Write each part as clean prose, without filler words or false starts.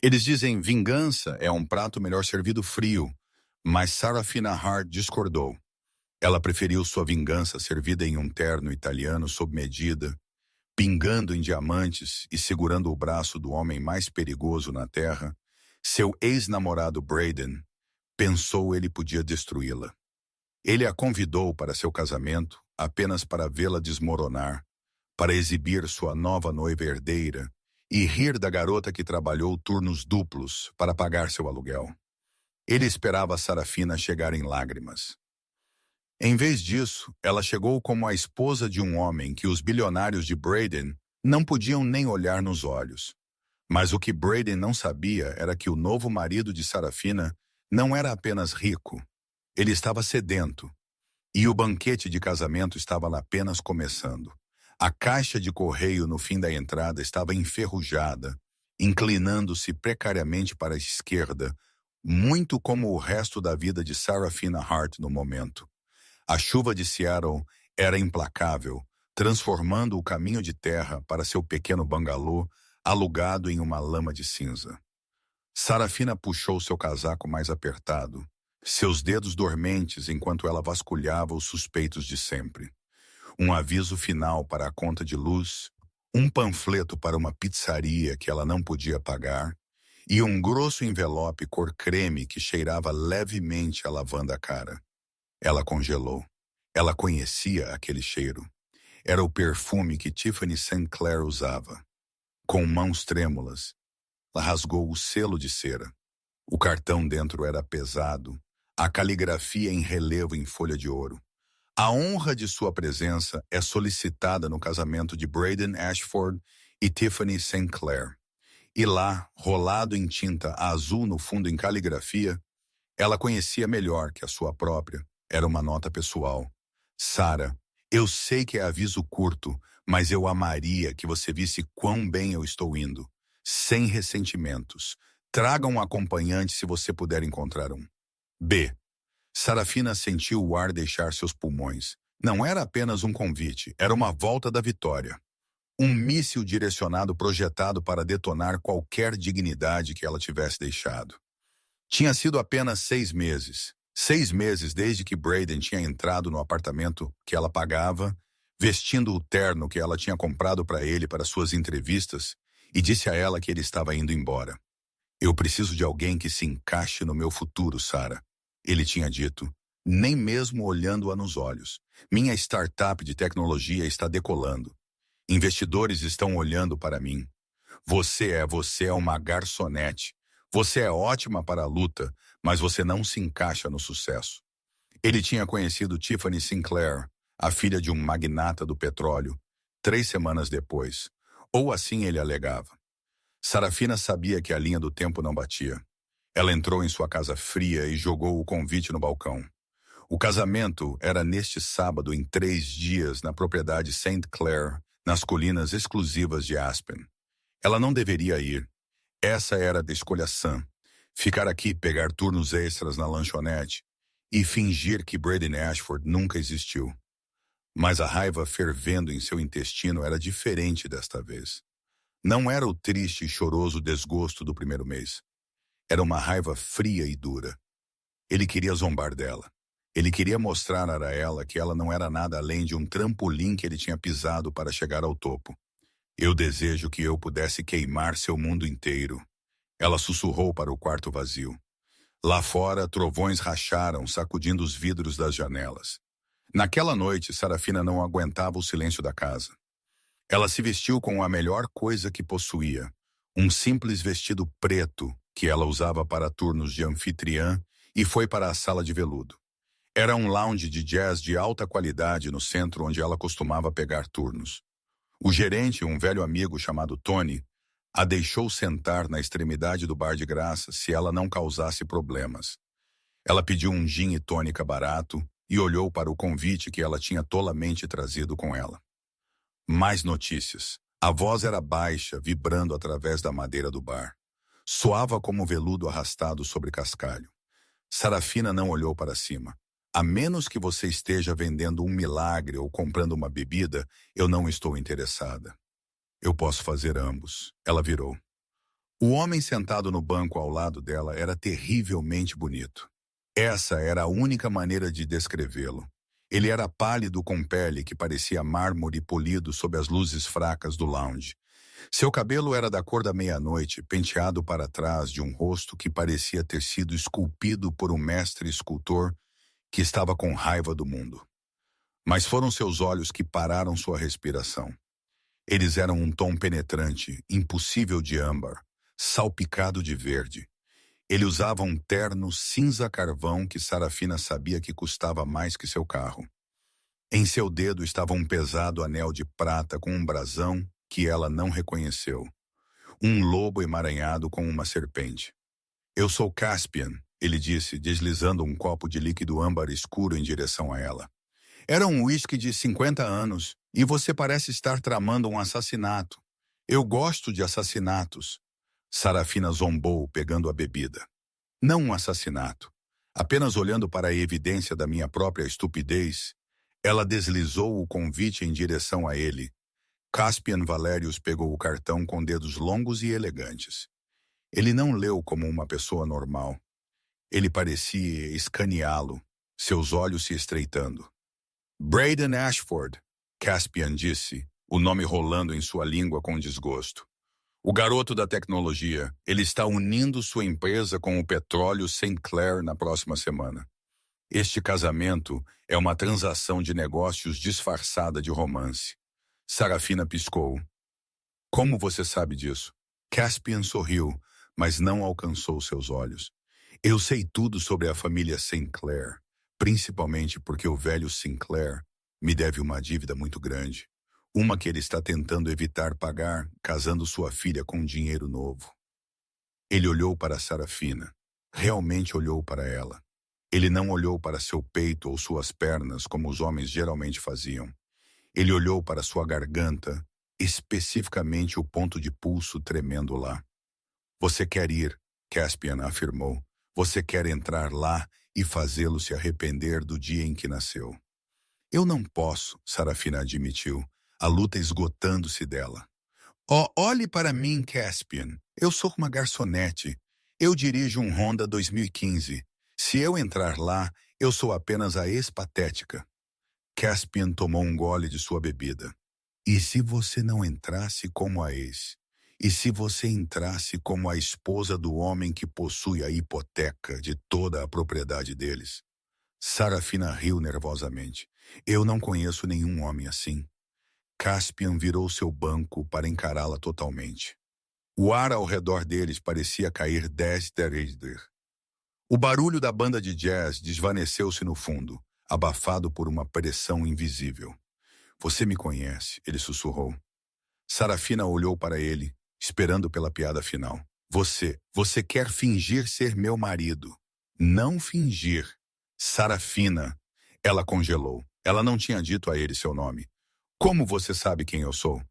Eles dizem vingança é um prato melhor servido frio, mas Sarafina Hart discordou. Ela preferiu sua vingança servida em um terno italiano sob medida, pingando em diamantes e segurando o braço do homem mais perigoso na Terra. Seu ex-namorado Braden pensou ele podia destruí-la. Ele a convidou para seu casamento apenas para vê-la desmoronar, para exibir sua nova noiva herdeira e rir da garota que trabalhou turnos duplos para pagar seu aluguel. Ele esperava Sarafina chegar em lágrimas. Em vez disso, ela chegou como a esposa de um homem que os bilionários de Braden não podiam nem olhar nos olhos. Mas o que Braden não sabia era que o novo marido de Sarafina não era apenas rico, ele estava sedento, e o banquete de casamento estava apenas começando. A caixa de correio no fim da entrada estava enferrujada, inclinando-se precariamente para a esquerda, muito como o resto da vida de Sarafina Hart no momento. A chuva de Seattle era implacável, transformando o caminho de terra para seu pequeno bangalô, alugado em uma lama de cinza. Sarafina puxou seu casaco mais apertado, seus dedos dormentes enquanto ela vasculhava os suspeitos de sempre. Um aviso final para a conta de luz, um panfleto para uma pizzaria que ela não podia pagar e um grosso envelope cor creme que cheirava levemente a lavanda cara. Ela congelou. Ela conhecia aquele cheiro. Era o perfume que Tiffany St. Clair usava. Com mãos trêmulas, ela rasgou o selo de cera. O cartão dentro era pesado, a caligrafia em relevo em folha de ouro. A honra de sua presença é solicitada no casamento de Braden Ashford e Tiffany St. Clair. E lá, rolado em tinta azul no fundo em caligrafia, ela conhecia melhor que a sua própria. Era uma nota pessoal. Sarah, eu sei que é aviso curto, mas eu amaria que você visse quão bem eu estou indo. Sem ressentimentos. Traga um acompanhante se você puder encontrar um. B. Sarafina sentiu o ar deixar seus pulmões. Não era apenas um convite, era uma volta da vitória. Um míssil direcionado projetado para detonar qualquer dignidade que ela tivesse deixado. Tinha sido apenas 6 meses. 6 meses desde que Braden tinha entrado no apartamento que ela pagava, vestindo o terno que ela tinha comprado para ele para suas entrevistas, e disse a ela que ele estava indo embora. Eu preciso de alguém que se encaixe no meu futuro, Sarah. Ele tinha dito, nem mesmo olhando-a nos olhos. Minha startup de tecnologia está decolando. Investidores estão olhando para mim. Você é uma garçonete. Você é ótima para a luta, mas você não se encaixa no sucesso. Ele tinha conhecido Tiffany Sinclair, a filha de um magnata do petróleo, 3 semanas depois. Ou assim ele alegava. Sarafina sabia que a linha do tempo não batia. Ela entrou em sua casa fria e jogou o convite no balcão. O casamento era neste sábado em 3 dias na propriedade St. Clair, nas colinas exclusivas de Aspen. Ela não deveria ir. Essa era a escolha sã. Ficar aqui, pegar turnos extras na lanchonete e fingir que Braden Ashford nunca existiu. Mas a raiva fervendo em seu intestino era diferente desta vez. Não era o triste e choroso desgosto do primeiro mês. Era uma raiva fria e dura. Ele queria zombar dela. Ele queria mostrar a ela que ela não era nada além de um trampolim que ele tinha pisado para chegar ao topo. Eu desejo que eu pudesse queimar seu mundo inteiro. Ela sussurrou para o quarto vazio. Lá fora, trovões racharam, sacudindo os vidros das janelas. Naquela noite, Sarafina não aguentava o silêncio da casa. Ela se vestiu com a melhor coisa que possuía, um simples vestido preto que ela usava para turnos de anfitriã e foi para a sala de veludo. Era um lounge de jazz de alta qualidade no centro onde ela costumava pegar turnos. O gerente, um velho amigo chamado Tony, a deixou sentar na extremidade do bar de graça se ela não causasse problemas. Ela pediu um gin e tônica barato e olhou para o convite que ela tinha tolamente trazido com ela. Mais notícias. A voz era baixa, vibrando através da madeira do bar. Soava como veludo arrastado sobre cascalho. Sarafina não olhou para cima. A menos que você esteja vendendo um milagre ou comprando uma bebida, eu não estou interessada. Eu posso fazer ambos. Ela virou. O homem sentado no banco ao lado dela era terrivelmente bonito. Essa era a única maneira de descrevê-lo. Ele era pálido com pele que parecia mármore polido sob as luzes fracas do lounge. Seu cabelo era da cor da meia-noite, penteado para trás de um rosto que parecia ter sido esculpido por um mestre escultor que estava com raiva do mundo. Mas foram seus olhos que pararam sua respiração. Eles eram um tom penetrante, impossível de âmbar, salpicado de verde. Ele usava um terno cinza-carvão que Sarafina sabia que custava mais que seu carro. Em seu dedo estava um pesado anel de prata com um brasão que ela não reconheceu. Um lobo emaranhado com uma serpente. "Eu sou Caspian", ele disse, deslizando um copo de líquido âmbar escuro em direção a ela. "Era um uísque de 50 anos, e você parece estar tramando um assassinato. Eu gosto de assassinatos." Sarafina zombou, pegando a bebida. "Não um assassinato. Apenas olhando para a evidência da minha própria estupidez." Ela deslizou o convite em direção a ele. Caspian Valerius pegou o cartão com dedos longos e elegantes. Ele não leu como uma pessoa normal. Ele parecia escaneá-lo, seus olhos se estreitando. "Braden Ashford", Caspian disse, o nome rolando em sua língua com desgosto. "O garoto da tecnologia. Ele está unindo sua empresa com o petróleo St. Clair na próxima semana. Este casamento é uma transação de negócios disfarçada de romance." Sarafina piscou. "Como você sabe disso?" Caspian sorriu, mas não alcançou seus olhos. "Eu sei tudo sobre a família Sinclair, principalmente porque o velho Sinclair me deve uma dívida muito grande. Uma que ele está tentando evitar pagar, casando sua filha com dinheiro novo." Ele olhou para Sarafina. Realmente olhou para ela. Ele não olhou para seu peito ou suas pernas como os homens geralmente faziam. Ele olhou para sua garganta, especificamente o ponto de pulso tremendo lá. "Você quer ir", Caspian afirmou. "Você quer entrar lá e fazê-lo se arrepender do dia em que nasceu." "Eu não posso", Sarafina admitiu, a luta esgotando-se dela. "Oh, olhe para mim, Caspian. Eu sou uma garçonete. Eu dirijo um Honda 2015. Se eu entrar lá, eu sou apenas a ex-patética." Caspian tomou um gole de sua bebida. "E se você não entrasse como a ex? E se você entrasse como a esposa do homem que possui a hipoteca de toda a propriedade deles?" Sarafina riu nervosamente. "Eu não conheço nenhum homem assim." Caspian virou seu banco para encará-la totalmente. O ar ao redor deles parecia cair 10 derrider. O barulho da banda de jazz desvaneceu-se no fundo, abafado por uma pressão invisível. "Você me conhece", ele sussurrou. Sarafina olhou para ele, esperando pela piada final. Você quer fingir ser meu marido." "Não fingir." "Sarafina." Ela congelou. Ela não tinha dito a ele seu nome. "Como você sabe quem eu sou?"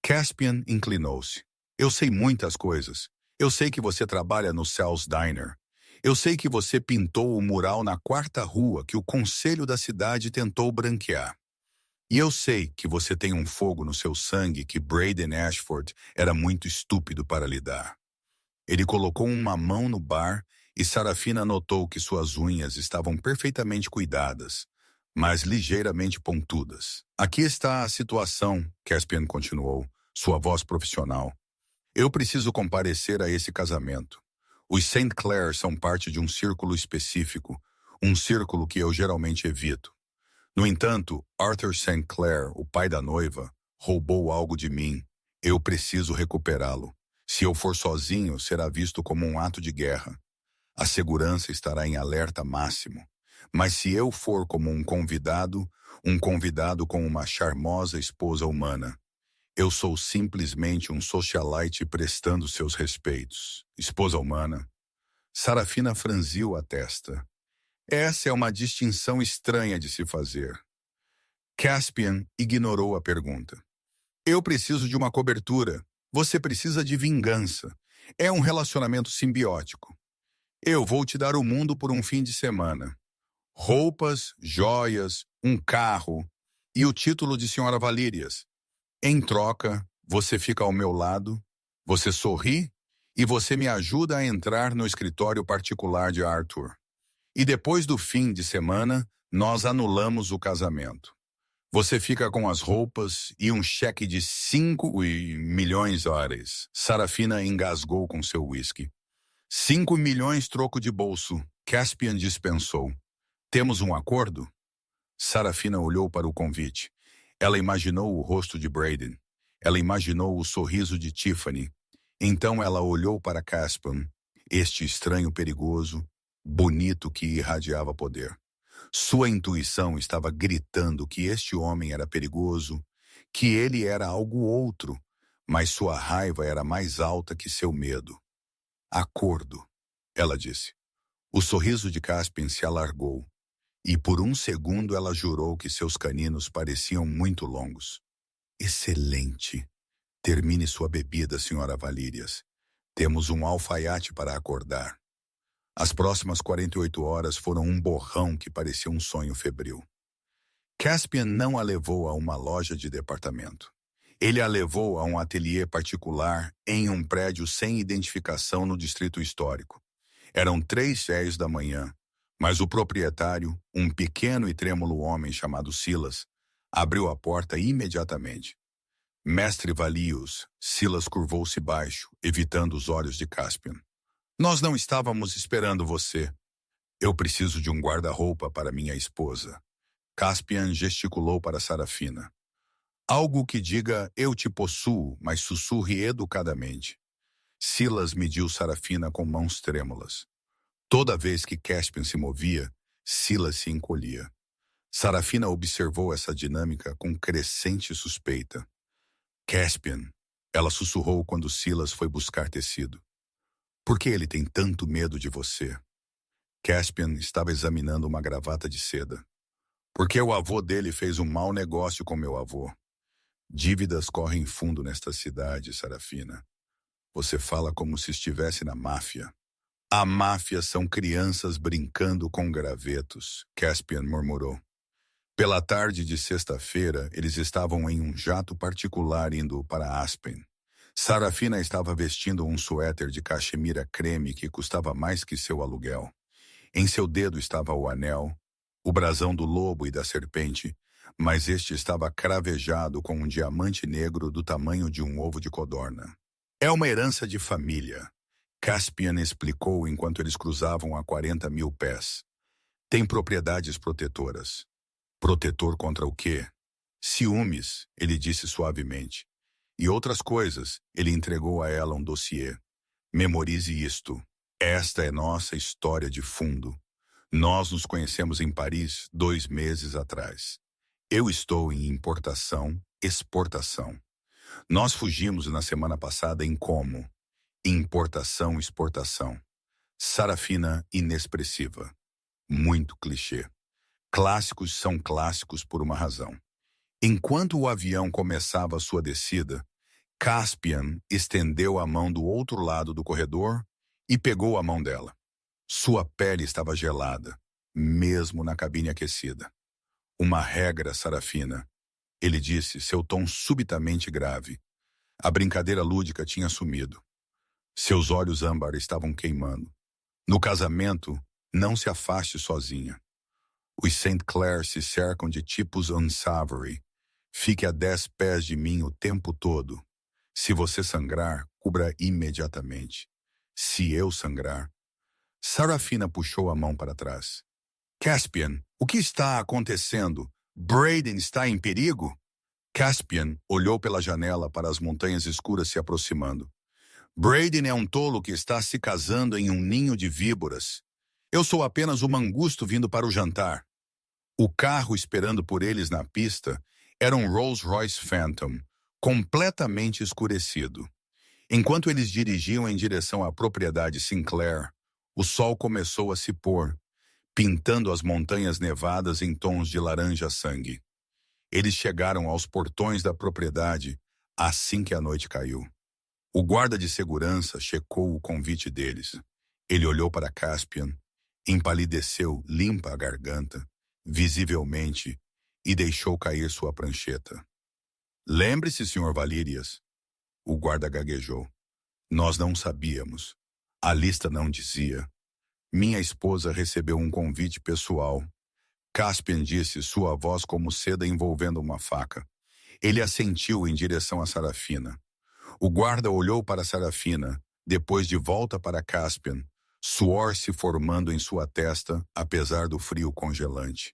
Caspian inclinou-se. "Eu sei muitas coisas. Eu sei que você trabalha no Cell's Diner. Eu sei que você pintou o mural na 4ª rua que o conselho da cidade tentou branquear. E eu sei que você tem um fogo no seu sangue que Braden Ashford era muito estúpido para lidar." Ele colocou uma mão no bar e Sarafina notou que suas unhas estavam perfeitamente cuidadas, mas ligeiramente pontudas. "Aqui está a situação", Caspian continuou, sua voz profissional. "Eu preciso comparecer a esse casamento. Os St. Clair são parte de um círculo específico, um círculo que eu geralmente evito. No entanto, Arthur St. Clair, o pai da noiva, roubou algo de mim. Eu preciso recuperá-lo. Se eu for sozinho, será visto como um ato de guerra. A segurança estará em alerta máximo. Mas se eu for como um convidado com uma charmosa esposa humana, eu sou simplesmente um socialite prestando seus respeitos." "Esposa humana?" Sarafina franziu a testa. Essa é uma distinção estranha de se fazer. Caspian ignorou a pergunta. "Eu preciso de uma cobertura. Você precisa de vingança. É um relacionamento simbiótico. Eu vou te dar o mundo por um fim de semana. Roupas, joias, um carro e o título de Senhora Valírias. Em troca, você fica ao meu lado, você sorri E você me ajuda a entrar no escritório particular de Arthur. E depois do fim de semana, nós anulamos o casamento. Você fica com as roupas e um cheque de 5 milhões. Sarafina engasgou com seu whisky. 5 milhões troco de bolso. Caspian dispensou. Temos um acordo? Sarafina olhou para o convite. Ela imaginou o rosto de Braden. Ela imaginou o sorriso de Tiffany. Então ela olhou para Caspian, este estranho perigoso, bonito que irradiava poder. Sua intuição estava gritando que este homem era perigoso, que ele era algo outro, mas sua raiva era mais alta que seu medo. Acordo, ela disse. O sorriso de Caspian se alargou, e por um segundo ela jurou que seus caninos pareciam muito longos. Excelente. Termine sua bebida, senhora Valírias. Temos um alfaiate para acordar. As próximas 48 horas foram um borrão que parecia um sonho febril. Caspian não a levou a uma loja de departamento. Ele a levou a um ateliê particular em um prédio sem identificação no distrito histórico. Eram 3h da manhã, mas o proprietário, um pequeno e trêmulo homem chamado Silas, abriu a porta imediatamente. Mestre Valius, Silas curvou-se baixo, evitando os olhos de Caspian. Nós não estávamos esperando você. Eu preciso de um guarda-roupa para minha esposa. Caspian gesticulou para Sarafina. Algo que diga eu te possuo, mas sussurre educadamente. Silas mediu Sarafina com mãos trêmulas. Toda vez que Caspian se movia, Silas se encolhia. Sarafina observou essa dinâmica com crescente suspeita. Caspian, ela sussurrou quando Silas foi buscar tecido. Por que ele tem tanto medo de você? Caspian estava examinando uma gravata de seda. Porque o avô dele fez um mau negócio com meu avô. Dívidas correm fundo nesta cidade, Sarafina. Você fala como se estivesse na máfia. A máfia são crianças brincando com gravetos, Caspian murmurou. Pela tarde de sexta-feira, eles estavam em um jato particular indo para Aspen. Sarafina estava vestindo um suéter de cachemira creme que custava mais que seu aluguel. Em seu dedo estava o anel, o brasão do lobo e da serpente, mas este estava cravejado com um diamante negro do tamanho de um ovo de codorna. É uma herança de família, Caspian explicou enquanto eles cruzavam a 40 mil pés. Tem propriedades protetoras. Protetor contra o quê? Ciúmes, ele disse suavemente. E outras coisas, ele entregou a ela um dossiê. Memorize isto. Esta é nossa história de fundo. Nós nos conhecemos em Paris 2 meses atrás. Eu estou em importação, exportação. Nós fugimos na semana passada em como? Importação, exportação. Sarafina inexpressiva. Muito clichê. Clássicos são clássicos por uma razão. Enquanto o avião começava sua descida, Caspian estendeu a mão do outro lado do corredor e pegou a mão dela. Sua pele estava gelada, mesmo na cabine aquecida. Uma regra, Sarafina, ele disse, seu tom subitamente grave. A brincadeira lúdica tinha sumido. Seus olhos âmbar estavam queimando. No casamento, não se afaste sozinha. Os St. Clair se cercam de tipos unsavory. Fique a 10 pés de mim o tempo todo. Se você sangrar, cubra imediatamente. Se eu sangrar... Sarafina puxou a mão para trás. Caspian, o que está acontecendo? Braden está em perigo? Caspian olhou pela janela para as montanhas escuras se aproximando. Braden é um tolo que está se casando em um ninho de víboras. Eu sou apenas o mangusto vindo para o jantar. O carro esperando por eles na pista era um Rolls-Royce Phantom, completamente escurecido. Enquanto eles dirigiam em direção à propriedade Sinclair, o sol começou a se pôr, pintando as montanhas nevadas em tons de laranja-sangue. Eles chegaram aos portões da propriedade assim que a noite caiu. O guarda de segurança checou o convite deles. Ele olhou para Caspian, empalideceu limpa a garganta, visivelmente, e deixou cair sua prancheta. Lembre-se, Sr. Valírias. O guarda gaguejou. Nós não sabíamos. A lista não dizia. Minha esposa recebeu um convite pessoal. Caspian disse, sua voz como seda envolvendo uma faca. Ele assentiu em direção a Sarafina. O guarda olhou para Sarafina, depois de volta para Caspian, suor se formando em sua testa, apesar do frio congelante.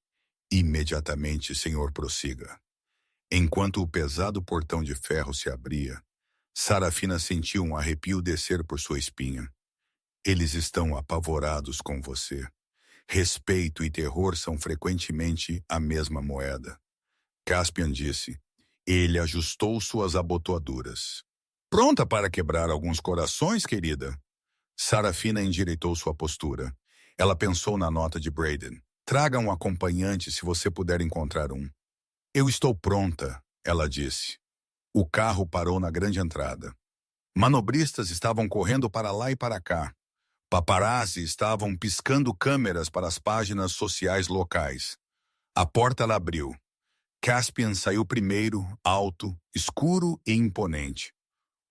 Imediatamente, senhor, prossiga. Enquanto o pesado portão de ferro se abria, Sarafina sentiu um arrepio descer por sua espinha. Eles estão apavorados com você. Respeito e terror são frequentemente a mesma moeda. Caspian disse. Ele ajustou suas abotoaduras. Pronta para quebrar alguns corações, querida? Sarafina endireitou sua postura. Ela pensou na nota de Brayden. Traga um acompanhante se você puder encontrar um. Eu estou pronta, ela disse. O carro parou na grande entrada. Manobristas estavam correndo para lá e para cá. Paparazzi estavam piscando câmeras para as páginas sociais locais. A porta abriu. Caspian saiu primeiro, alto, escuro e imponente.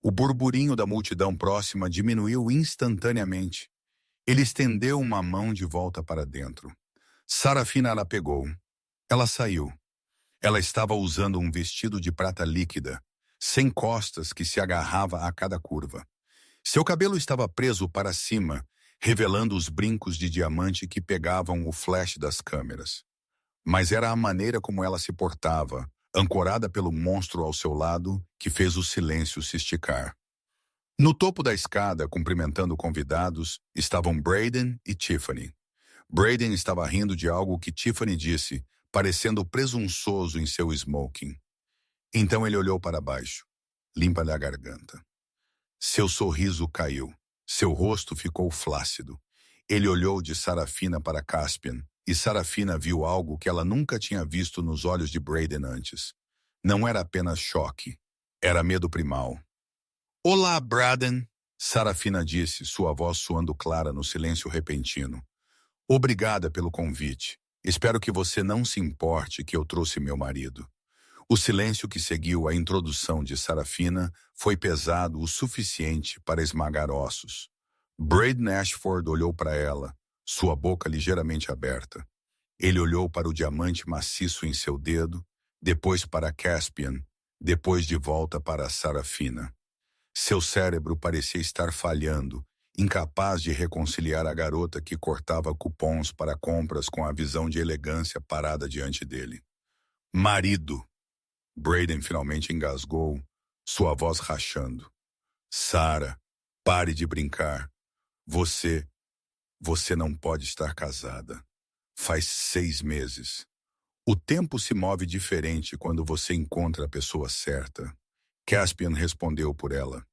O burburinho da multidão próxima diminuiu instantaneamente. Ele estendeu uma mão de volta para dentro. Sarafina a pegou. Ela saiu. Ela estava usando um vestido de prata líquida, sem costas que se agarrava a cada curva. Seu cabelo estava preso para cima, revelando os brincos de diamante que pegavam o flash das câmeras. Mas era a maneira como ela se portava, ancorada pelo monstro ao seu lado, que fez o silêncio se esticar. No topo da escada, cumprimentando convidados, estavam Brayden e Tiffany. Brayden estava rindo de algo que Tiffany disse, parecendo presunçoso em seu smoking. Então ele olhou para baixo. Limpa-lhe a garganta. Seu sorriso caiu. Seu rosto ficou flácido. Ele olhou de Sarafina para Caspian, e Sarafina viu algo que ela nunca tinha visto nos olhos de Brayden antes. Não era apenas choque. Era medo primal. Olá, Brayden, Sarafina disse, sua voz soando clara no silêncio repentino. Obrigada pelo convite. Espero que você não se importe que eu trouxe meu marido. O silêncio que seguiu a introdução de Sarafina foi pesado o suficiente para esmagar ossos. Brayden Ashford olhou para ela, sua boca ligeiramente aberta. Ele olhou para o diamante maciço em seu dedo, depois para Caspian, depois de volta para Sarafina. Seu cérebro parecia estar falhando, incapaz de reconciliar a garota que cortava cupons para compras com a visão de elegância parada diante dele. Marido! Brayden finalmente engasgou, sua voz rachando. Sarah, pare de brincar. Você não pode estar casada. Faz 6 meses. O tempo se move diferente quando você encontra a pessoa certa. Caspian respondeu por ela.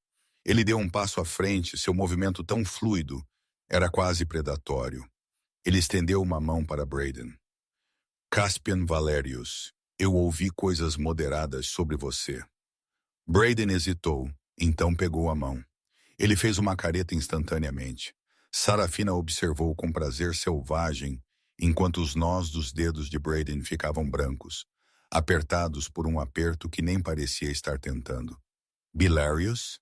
Ele deu um passo à frente, seu movimento tão fluido, era quase predatório. Ele estendeu uma mão para Brayden. Caspian Valerius, eu ouvi coisas moderadas sobre você. Brayden hesitou, então pegou a mão. Ele fez uma careta instantaneamente. Sarafina observou com prazer selvagem, enquanto os nós dos dedos de Brayden ficavam brancos, apertados por um aperto que nem parecia estar tentando. Bilarius?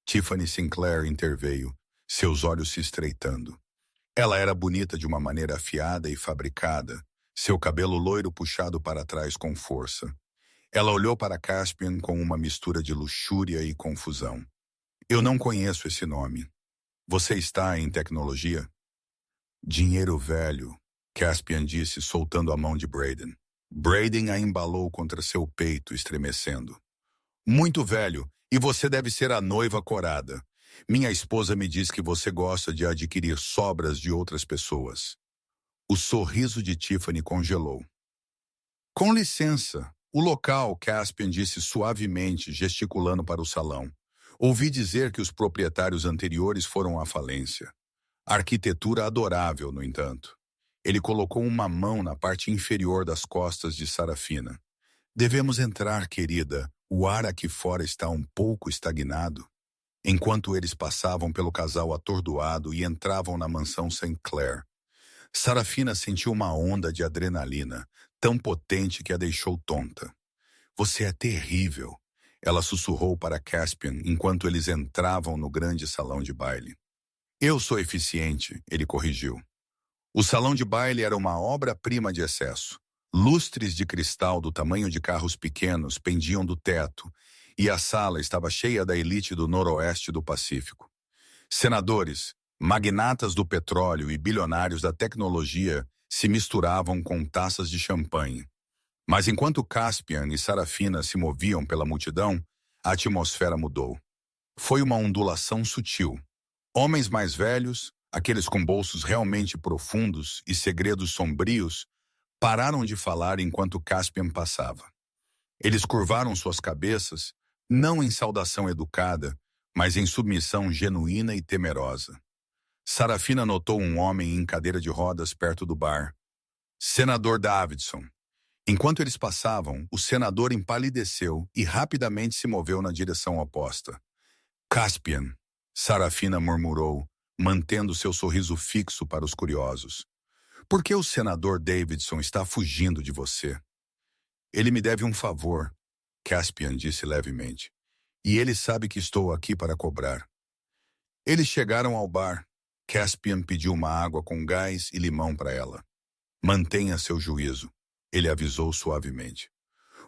Tiffany Sinclair interveio, seus olhos se estreitando. Ela era bonita de uma maneira afiada e fabricada, seu cabelo loiro puxado para trás com força. Ela olhou para Caspian com uma mistura de luxúria e confusão. Eu não conheço esse nome. Você está em tecnologia? Dinheiro velho, Caspian disse, soltando a mão de Brayden. Brayden a embalou contra seu peito, estremecendo. Muito velho, e você deve ser a noiva corada. Minha esposa me diz que você gosta de adquirir sobras de outras pessoas. O sorriso de Tiffany congelou. Com licença, o local, Caspian disse suavemente, gesticulando para o salão. Ouvi dizer que os proprietários anteriores foram à falência. Arquitetura adorável, no entanto. Ele colocou uma mão na parte inferior das costas de Sarafina. Devemos entrar, querida. O ar aqui fora está um pouco estagnado. Enquanto eles passavam pelo casal atordoado e entravam na mansão St. Clair, Sarafina sentiu uma onda de adrenalina, tão potente que a deixou tonta. Você é terrível. Ela sussurrou para Caspian enquanto eles entravam no grande salão de baile. Eu sou eficiente, ele corrigiu. O salão de baile era uma obra-prima de excesso. Lustres de cristal do tamanho de carros pequenos pendiam do teto, e a sala estava cheia da elite do noroeste do Pacífico. Senadores, magnatas do petróleo e bilionários da tecnologia se misturavam com taças de champanhe. Mas enquanto Caspian e Sarafina se moviam pela multidão, a atmosfera mudou. Foi uma ondulação sutil. Homens mais velhos, aqueles com bolsos realmente profundos e segredos sombrios, pararam de falar enquanto Caspian passava. Eles curvaram suas cabeças, não em saudação educada, mas em submissão genuína e temerosa. Sarafina notou um homem em cadeira de rodas perto do bar. Senador Davidson. Enquanto eles passavam, o senador empalideceu e rapidamente se moveu na direção oposta. Caspian, Sarafina murmurou, mantendo seu sorriso fixo para os curiosos. Por que o senador Davidson está fugindo de você? Ele me deve um favor, Caspian disse levemente. E ele sabe que estou aqui para cobrar. Eles chegaram ao bar. Caspian pediu uma água com gás e limão para ela. Mantenha seu juízo, ele avisou suavemente.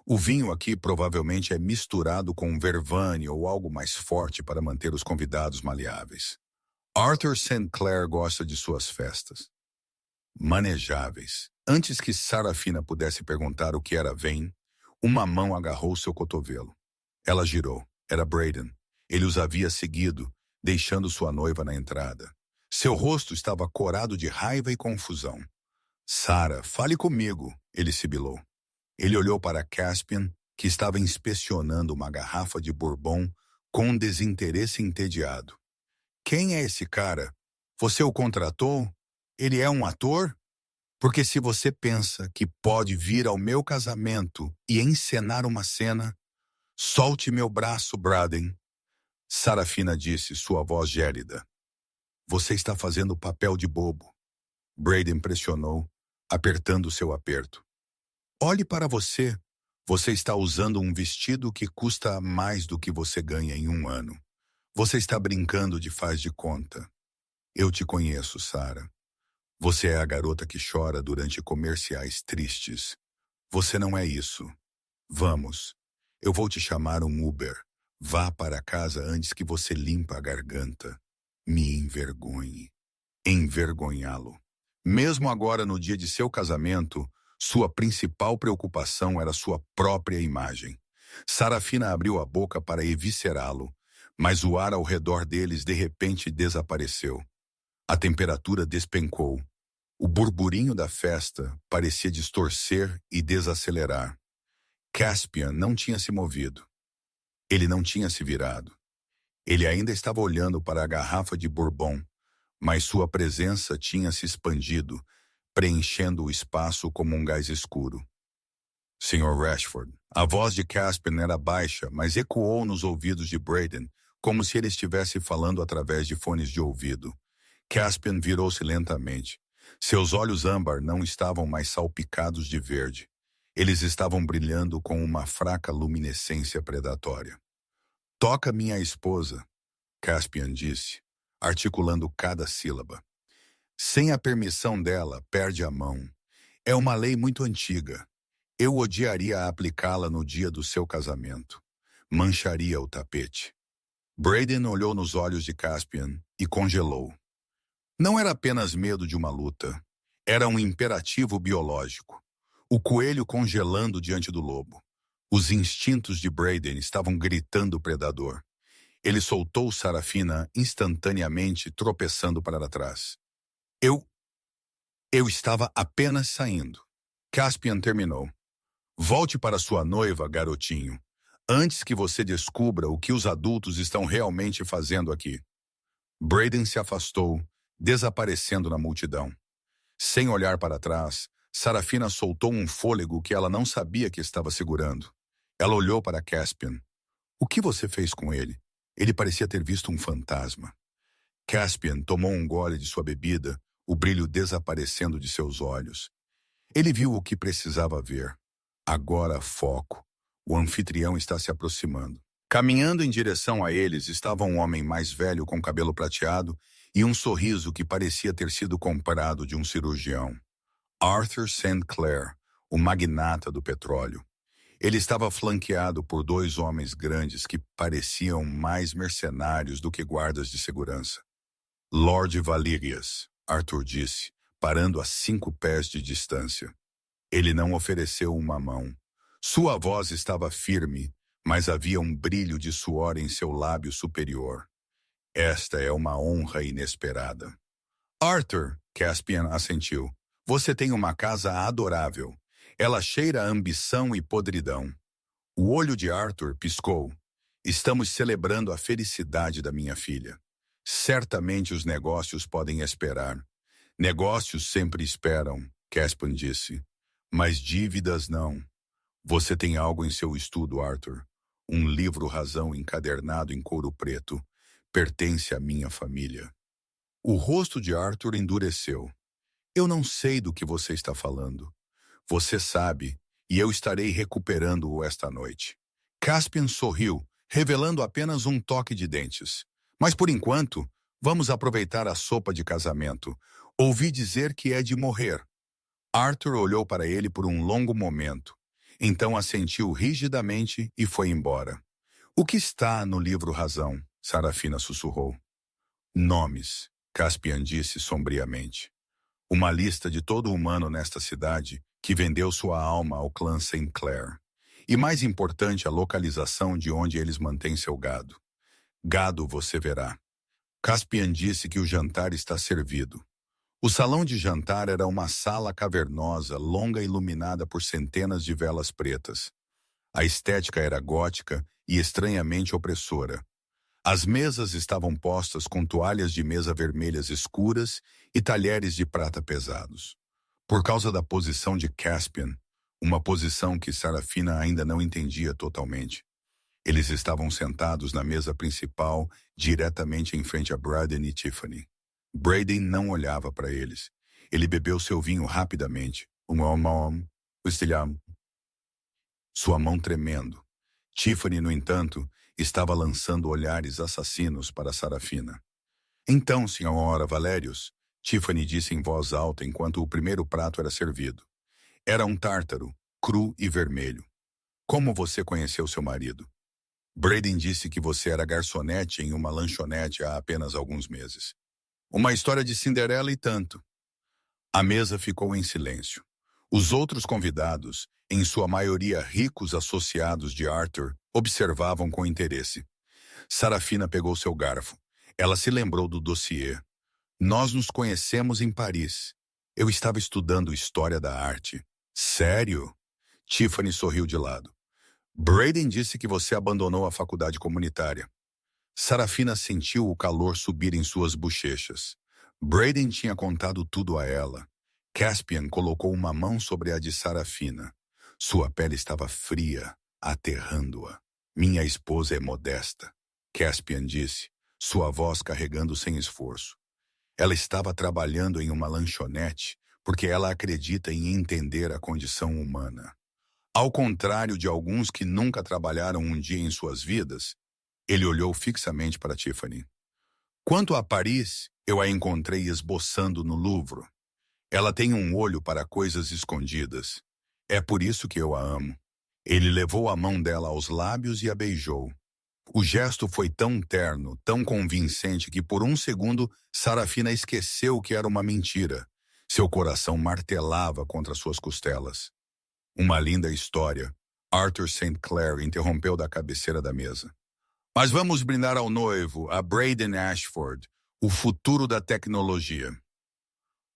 O vinho aqui provavelmente é misturado com vervane ou algo mais forte para manter os convidados maleáveis. Arthur St. Clair gosta de suas festas. Manejáveis. Antes que Sarafina pudesse perguntar o que era Vane, uma mão agarrou seu cotovelo. Ela girou. Era Braden. Ele os havia seguido, deixando sua noiva na entrada. Seu rosto estava corado de raiva e confusão. Sara, fale comigo, ele sibilou. Ele olhou para Caspian, que estava inspecionando uma garrafa de bourbon com um desinteresse entediado. Quem é esse cara? Você o contratou? Ele é um ator? Porque se você pensa que pode vir ao meu casamento e encenar uma cena, solte meu braço, Braden. Sarafina disse, sua voz gélida. Você está fazendo o papel de bobo. Braden pressionou, apertando seu aperto. Olhe para você. Você está usando um vestido que custa mais do que você ganha em um ano. Você está brincando de faz de conta. Eu te conheço, Sara. Você é a garota que chora durante comerciais tristes. Você não é isso. Vamos. Eu vou te chamar um Uber. Vá para casa antes que você limpa a garganta. Me envergonhe. Envergonhá-lo. Mesmo agora no dia de seu casamento, sua principal preocupação era sua própria imagem. Sarafina abriu a boca para eviscerá-lo, mas o ar ao redor deles de repente desapareceu. A temperatura despencou. O burburinho da festa parecia distorcer e desacelerar. Caspian não tinha se movido. Ele não tinha se virado. Ele ainda estava olhando para a garrafa de bourbon, mas sua presença tinha se expandido, preenchendo o espaço como um gás escuro. Sr. Rashford. A voz de Caspian era baixa, mas ecoou nos ouvidos de Braden, como se ele estivesse falando através de fones de ouvido. Caspian virou-se lentamente. Seus olhos âmbar não estavam mais salpicados de verde. Eles estavam brilhando com uma fraca luminescência predatória. Toca minha esposa, Caspian disse, articulando cada sílaba. Sem a permissão dela, perde a mão. É uma lei muito antiga. Eu odiaria aplicá-la no dia do seu casamento. Mancharia o tapete. Braden olhou nos olhos de Caspian e congelou. Não era apenas medo de uma luta. Era um imperativo biológico. O coelho congelando diante do lobo. Os instintos de Braden estavam gritando o predador. Ele soltou Sarafina instantaneamente, tropeçando para trás. Eu estava apenas saindo. Caspian terminou. Volte para sua noiva, garotinho, antes que você descubra o que os adultos estão realmente fazendo aqui. Braden se afastou, desaparecendo na multidão. Sem olhar para trás, Sarafina soltou um fôlego que ela não sabia que estava segurando. Ela olhou para Caspian. O que você fez com ele? Ele parecia ter visto um fantasma. Caspian tomou um gole de sua bebida, o brilho desaparecendo de seus olhos. Ele viu o que precisava ver. Agora foco. O anfitrião está se aproximando. Caminhando em direção a eles estava um homem mais velho com cabelo prateado e um sorriso que parecia ter sido comprado de um cirurgião. Arthur St. Clair, o magnata do petróleo. Ele estava flanqueado por dois homens grandes que pareciam mais mercenários do que guardas de segurança. Lord Valerius, Arthur disse, parando a 5 pés de distância. Ele não ofereceu uma mão. Sua voz estava firme, mas havia um brilho de suor em seu lábio superior. Esta é uma honra inesperada. Arthur, Caspian assentiu, você tem uma casa adorável. Ela cheira a ambição e podridão. O olho de Arthur piscou. Estamos celebrando a felicidade da minha filha. Certamente os negócios podem esperar. Negócios sempre esperam, Caspian disse. Mas dívidas não. Você tem algo em seu estudo, Arthur. Um livro-razão encadernado em couro preto. Pertence à minha família. O rosto de Arthur endureceu. Eu não sei do que você está falando. Você sabe, e eu estarei recuperando-o esta noite. Caspian sorriu, revelando apenas um toque de dentes. Mas por enquanto, vamos aproveitar a sopa de casamento. Ouvi dizer que é de morrer. Arthur olhou para ele por um longo momento. Então assentiu rigidamente e foi embora. O que está no livro Razão? Sarafina sussurrou. Nomes, Caspian disse sombriamente. Uma lista de todo humano nesta cidade que vendeu sua alma ao clã St. Clair. E mais importante, a localização de onde eles mantêm seu gado. Gado você verá. Caspian disse que o jantar está servido. O salão de jantar era uma sala cavernosa, longa e iluminada por centenas de velas pretas. A estética era gótica e estranhamente opressora. As mesas estavam postas com toalhas de mesa vermelhas escuras e talheres de prata pesados. Por causa da posição de Caspian, uma posição que Sarafina ainda não entendia totalmente. Eles estavam sentados na mesa principal, diretamente em frente a Braden e Tiffany. Braden não olhava para eles. Ele bebeu seu vinho rapidamente. Sua mão tremendo. Tiffany, no entanto, estava lançando olhares assassinos para Sarafina. Então, senhora Valerius, Tiffany disse em voz alta enquanto o primeiro prato era servido. Era um tártaro, cru e vermelho. Como você conheceu seu marido? Braden disse que você era garçonete em uma lanchonete há apenas alguns meses. Uma história de Cinderela e tanto. A mesa ficou em silêncio. Os outros convidados, em sua maioria ricos associados de Arthur, observavam com interesse. Sarafina pegou seu garfo. Ela se lembrou do dossiê. Nós nos conhecemos em Paris. Eu estava estudando História da Arte. Sério? Tiffany sorriu de lado. Braden disse que você abandonou a faculdade comunitária. Sarafina sentiu o calor subir em suas bochechas. Braden tinha contado tudo a ela. Caspian colocou uma mão sobre a de Sarafina. Sua pele estava fria, aterrando-a. Minha esposa é modesta, Caspian disse, sua voz carregando sem esforço. Ela estava trabalhando em uma lanchonete porque ela acredita em entender a condição humana. Ao contrário de alguns que nunca trabalharam um dia em suas vidas, ele olhou fixamente para Tiffany. Quanto a Paris, eu a encontrei esboçando no Louvre. Ela tem um olho para coisas escondidas. É por isso que eu a amo. Ele levou a mão dela aos lábios e a beijou. O gesto foi tão terno, tão convincente que por um segundo Sarafina esqueceu que era uma mentira. Seu coração martelava contra suas costelas. Uma linda história. Arthur St. Clair interrompeu da cabeceira da mesa. Mas vamos brindar ao noivo, a Braden Ashford, o futuro da tecnologia.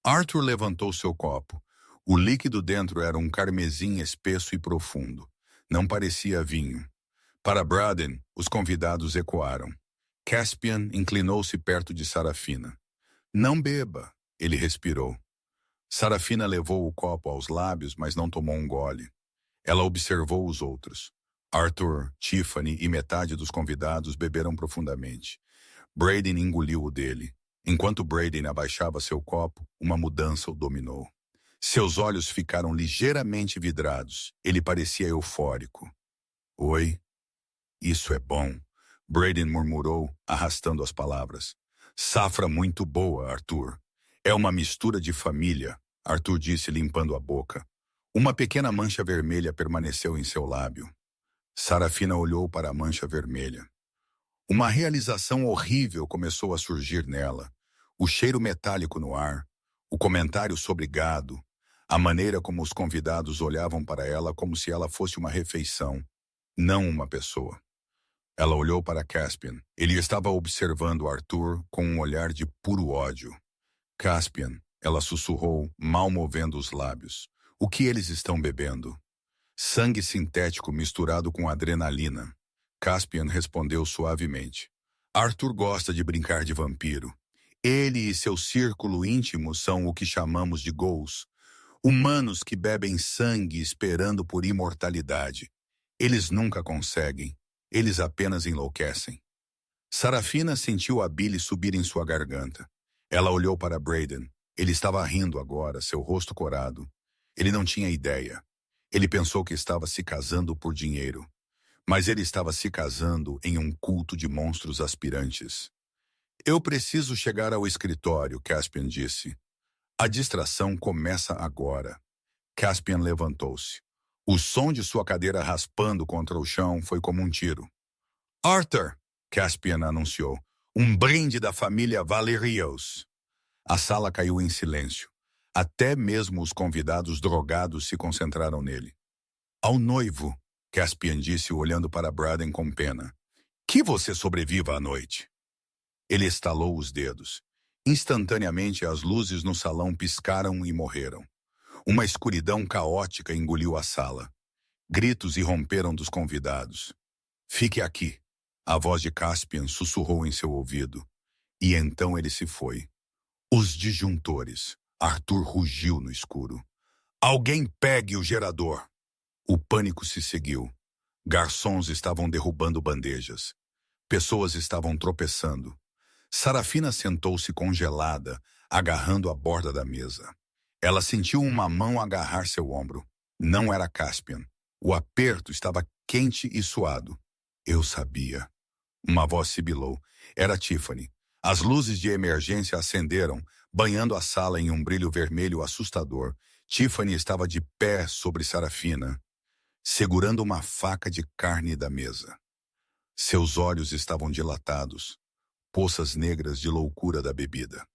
Arthur levantou seu copo. O líquido dentro era um carmesim espesso e profundo. Não parecia vinho. Para Braden, os convidados ecoaram. Caspian inclinou-se perto de Sarafina. Não beba, ele respirou. Sarafina levou o copo aos lábios, mas não tomou um gole. Ela observou os outros. Arthur, Tiffany e metade dos convidados beberam profundamente. Braden engoliu o dele. Enquanto Braden abaixava seu copo, uma mudança o dominou. Seus olhos ficaram ligeiramente vidrados. Ele parecia eufórico. Oi? Isso é bom, Braden murmurou, arrastando as palavras. Safra muito boa, Arthur. É uma mistura de família, Arthur disse, limpando a boca. Uma pequena mancha vermelha permaneceu em seu lábio. Sarafina olhou para a mancha vermelha. Uma realização horrível começou a surgir nela. O cheiro metálico no ar, o comentário sobre gado, a maneira como os convidados olhavam para ela como se ela fosse uma refeição, não uma pessoa. Ela olhou para Caspian. Ele estava observando Arthur com um olhar de puro ódio. Caspian, ela sussurrou, mal movendo os lábios. O que eles estão bebendo? Sangue sintético misturado com adrenalina. Caspian respondeu suavemente. Arthur gosta de brincar de vampiro. Ele e seu círculo íntimo são o que chamamos de ghouls. Humanos que bebem sangue esperando por imortalidade. Eles nunca conseguem. Eles apenas enlouquecem. Sarafina sentiu a bile subir em sua garganta. Ela olhou para Braden. Ele estava rindo agora, seu rosto corado. Ele não tinha ideia. Ele pensou que estava se casando por dinheiro. Mas ele estava se casando em um culto de monstros aspirantes. Eu preciso chegar ao escritório, Caspian disse. A distração começa agora. Caspian levantou-se. O som de sua cadeira raspando contra o chão foi como um tiro. Arthur, Caspian anunciou. Um brinde da família Valerios. A sala caiu em silêncio. Até mesmo os convidados drogados se concentraram nele. Ao noivo, Caspian disse olhando para Braden com pena. Que você sobreviva à noite. Ele estalou os dedos. Instantaneamente as luzes no salão piscaram e morreram. Uma escuridão caótica engoliu a sala. Gritos irromperam dos convidados. Fique aqui. A voz de Caspian sussurrou em seu ouvido. E então ele se foi. Os disjuntores. Arthur rugiu no escuro. Alguém pegue o gerador. O pânico se seguiu. Garçons estavam derrubando bandejas. Pessoas estavam tropeçando. Sarafina sentou-se congelada, agarrando a borda da mesa. Ela sentiu uma mão agarrar seu ombro. Não era Caspian. O aperto estava quente e suado. Eu sabia. Uma voz sibilou. Era Tiffany. As luzes de emergência acenderam, banhando a sala em um brilho vermelho assustador. Tiffany estava de pé sobre Sarafina, segurando uma faca de carne da mesa. Seus olhos estavam dilatados, poças negras de loucura da bebida.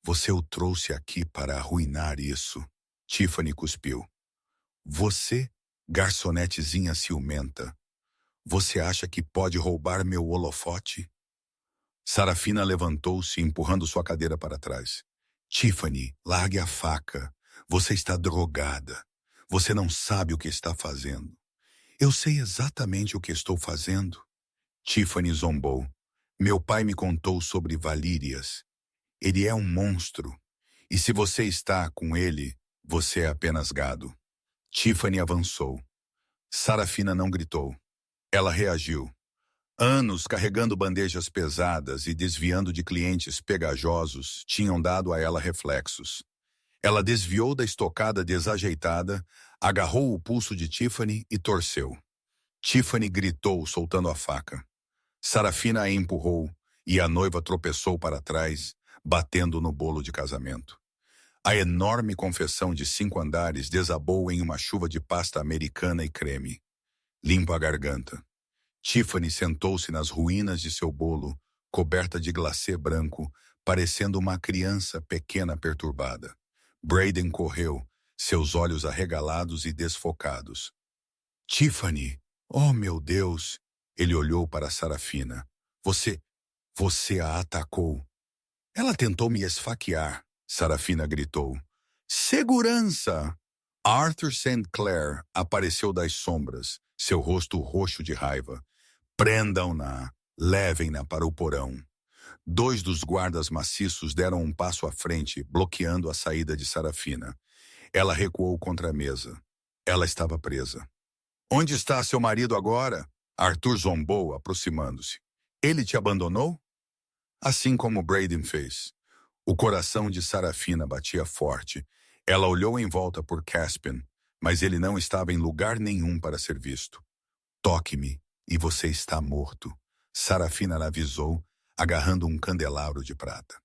Você o trouxe aqui para arruinar isso, Tiffany cuspiu. Você, garçonetezinha ciumenta, você acha que pode roubar meu holofote? Sarafina levantou-se, empurrando sua cadeira para trás. Tiffany, largue a faca. Você está drogada. Você não sabe o que está fazendo. Eu sei exatamente o que estou fazendo. Tiffany zombou. Meu pai me contou sobre Valírias. Ele é um monstro. E se você está com ele, você é apenas gado. Tiffany avançou. Sarafina não gritou. Ela reagiu. Anos carregando bandejas pesadas e desviando de clientes pegajosos tinham dado a ela reflexos. Ela desviou da estocada desajeitada, agarrou o pulso de Tiffany e torceu. Tiffany gritou, soltando a faca. Sarafina a empurrou e a noiva tropeçou para trás, batendo no bolo de casamento. A enorme confecção de 5 andares desabou em uma chuva de pasta americana e creme. Limpa a garganta. Tiffany sentou-se nas ruínas de seu bolo, coberta de glacê branco, parecendo uma criança pequena perturbada. Braden correu, seus olhos arregalados e desfocados. Tiffany, oh meu Deus! Ele olhou para Sarafina. Você a atacou. Ela tentou me esfaquear, Sarafina gritou. Segurança! Arthur St. Clair apareceu das sombras, seu rosto roxo de raiva. Prendam-na, levem-na para o porão. 2 dos guardas maciços deram um passo à frente, bloqueando a saída de Sarafina. Ela recuou contra a mesa. Ela estava presa. Onde está seu marido agora? Arthur zombou, aproximando-se. Ele te abandonou? Assim como Braden fez. O coração de Sarafina batia forte. Ela olhou em volta por Caspian, mas ele não estava em lugar nenhum para ser visto. Toque-me, E você está morto, Sarafina avisou, agarrando um candelabro de prata.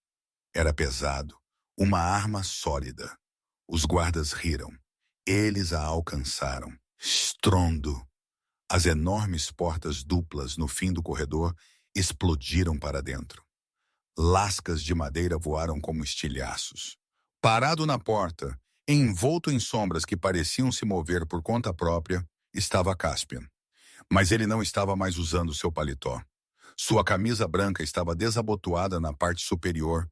Era pesado, uma arma sólida. Os guardas riram. Eles a alcançaram. Estrondo. As enormes portas duplas no fim do corredor explodiram para dentro. Lascas de madeira voaram como estilhaços. Parado na porta, envolto em sombras que pareciam se mover por conta própria, estava Caspian. Mas ele não estava mais usando seu paletó. Sua camisa branca estava desabotoada na parte superior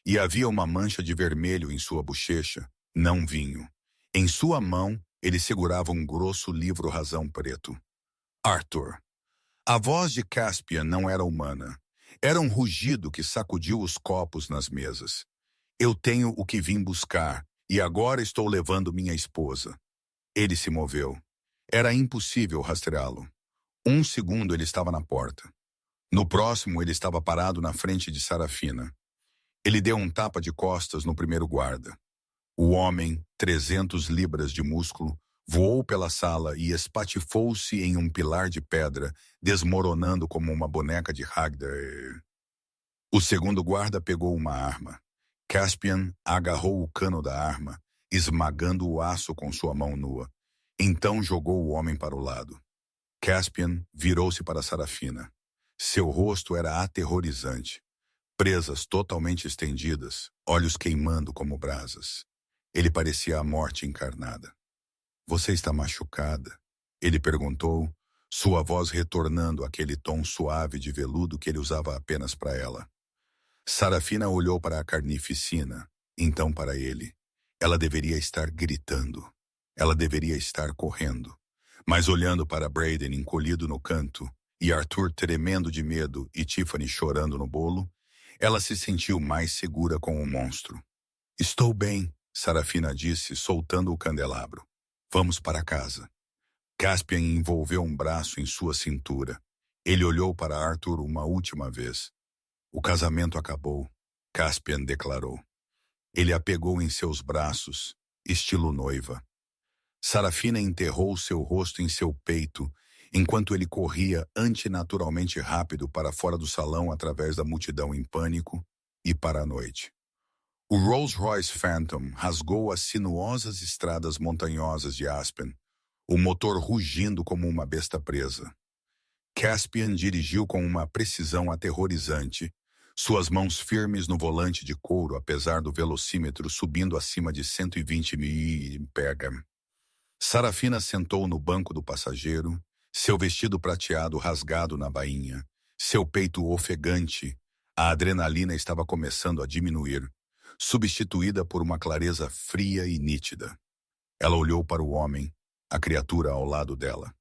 e havia uma mancha de vermelho em sua bochecha, não vinho. Em sua mão, ele segurava um grosso livro-razão preto. Arthur. A voz de Caspian não era humana. Era um rugido que sacudiu os copos nas mesas. Eu tenho o que vim buscar, e agora estou levando minha esposa. Ele se moveu. Era impossível rastreá-lo. Um segundo ele estava na porta. No próximo ele estava parado na frente de Sarafina. Ele deu um tapa de costas no primeiro guarda. O homem, 300 libras de músculo, voou pela sala e espatifou-se em um pilar de pedra, desmoronando como uma boneca de Haggar. O segundo guarda pegou uma arma. Caspian agarrou o cano da arma, esmagando o aço com sua mão nua. Então jogou o homem para o lado. Caspian virou-se para Sarafina. Seu rosto era aterrorizante. Presas totalmente estendidas, olhos queimando como brasas. Ele parecia a morte encarnada. Você está machucada? Ele perguntou, sua voz retornando àquele tom suave de veludo que ele usava apenas para ela. Sarafina olhou para a carnificina, então para ele. Ela deveria estar gritando. Ela deveria estar correndo. Mas olhando para Brayden encolhido no canto, e Arthur tremendo de medo e Tiffany chorando no bolo, ela se sentiu mais segura com o monstro. Estou bem, Sarafina disse, soltando o candelabro. Vamos para casa. Caspian envolveu um braço em sua cintura. Ele olhou para Arthur uma última vez. O casamento acabou, Caspian declarou. Ele a pegou em seus braços, estilo noiva. Sarafina enterrou seu rosto em seu peito, enquanto ele corria antinaturalmente rápido para fora do salão através da multidão em pânico e para a noite. O Rolls-Royce Phantom rasgou as sinuosas estradas montanhosas de Aspen, o motor rugindo como uma besta presa. Caspian dirigiu com uma precisão aterrorizante, suas mãos firmes no volante de couro apesar do velocímetro subindo acima de 120 mph. Sarafina sentou no banco do passageiro, seu vestido prateado rasgado na bainha, seu peito ofegante. A adrenalina estava começando a diminuir, substituída por uma clareza fria e nítida. Ela olhou para o homem, a criatura ao lado dela.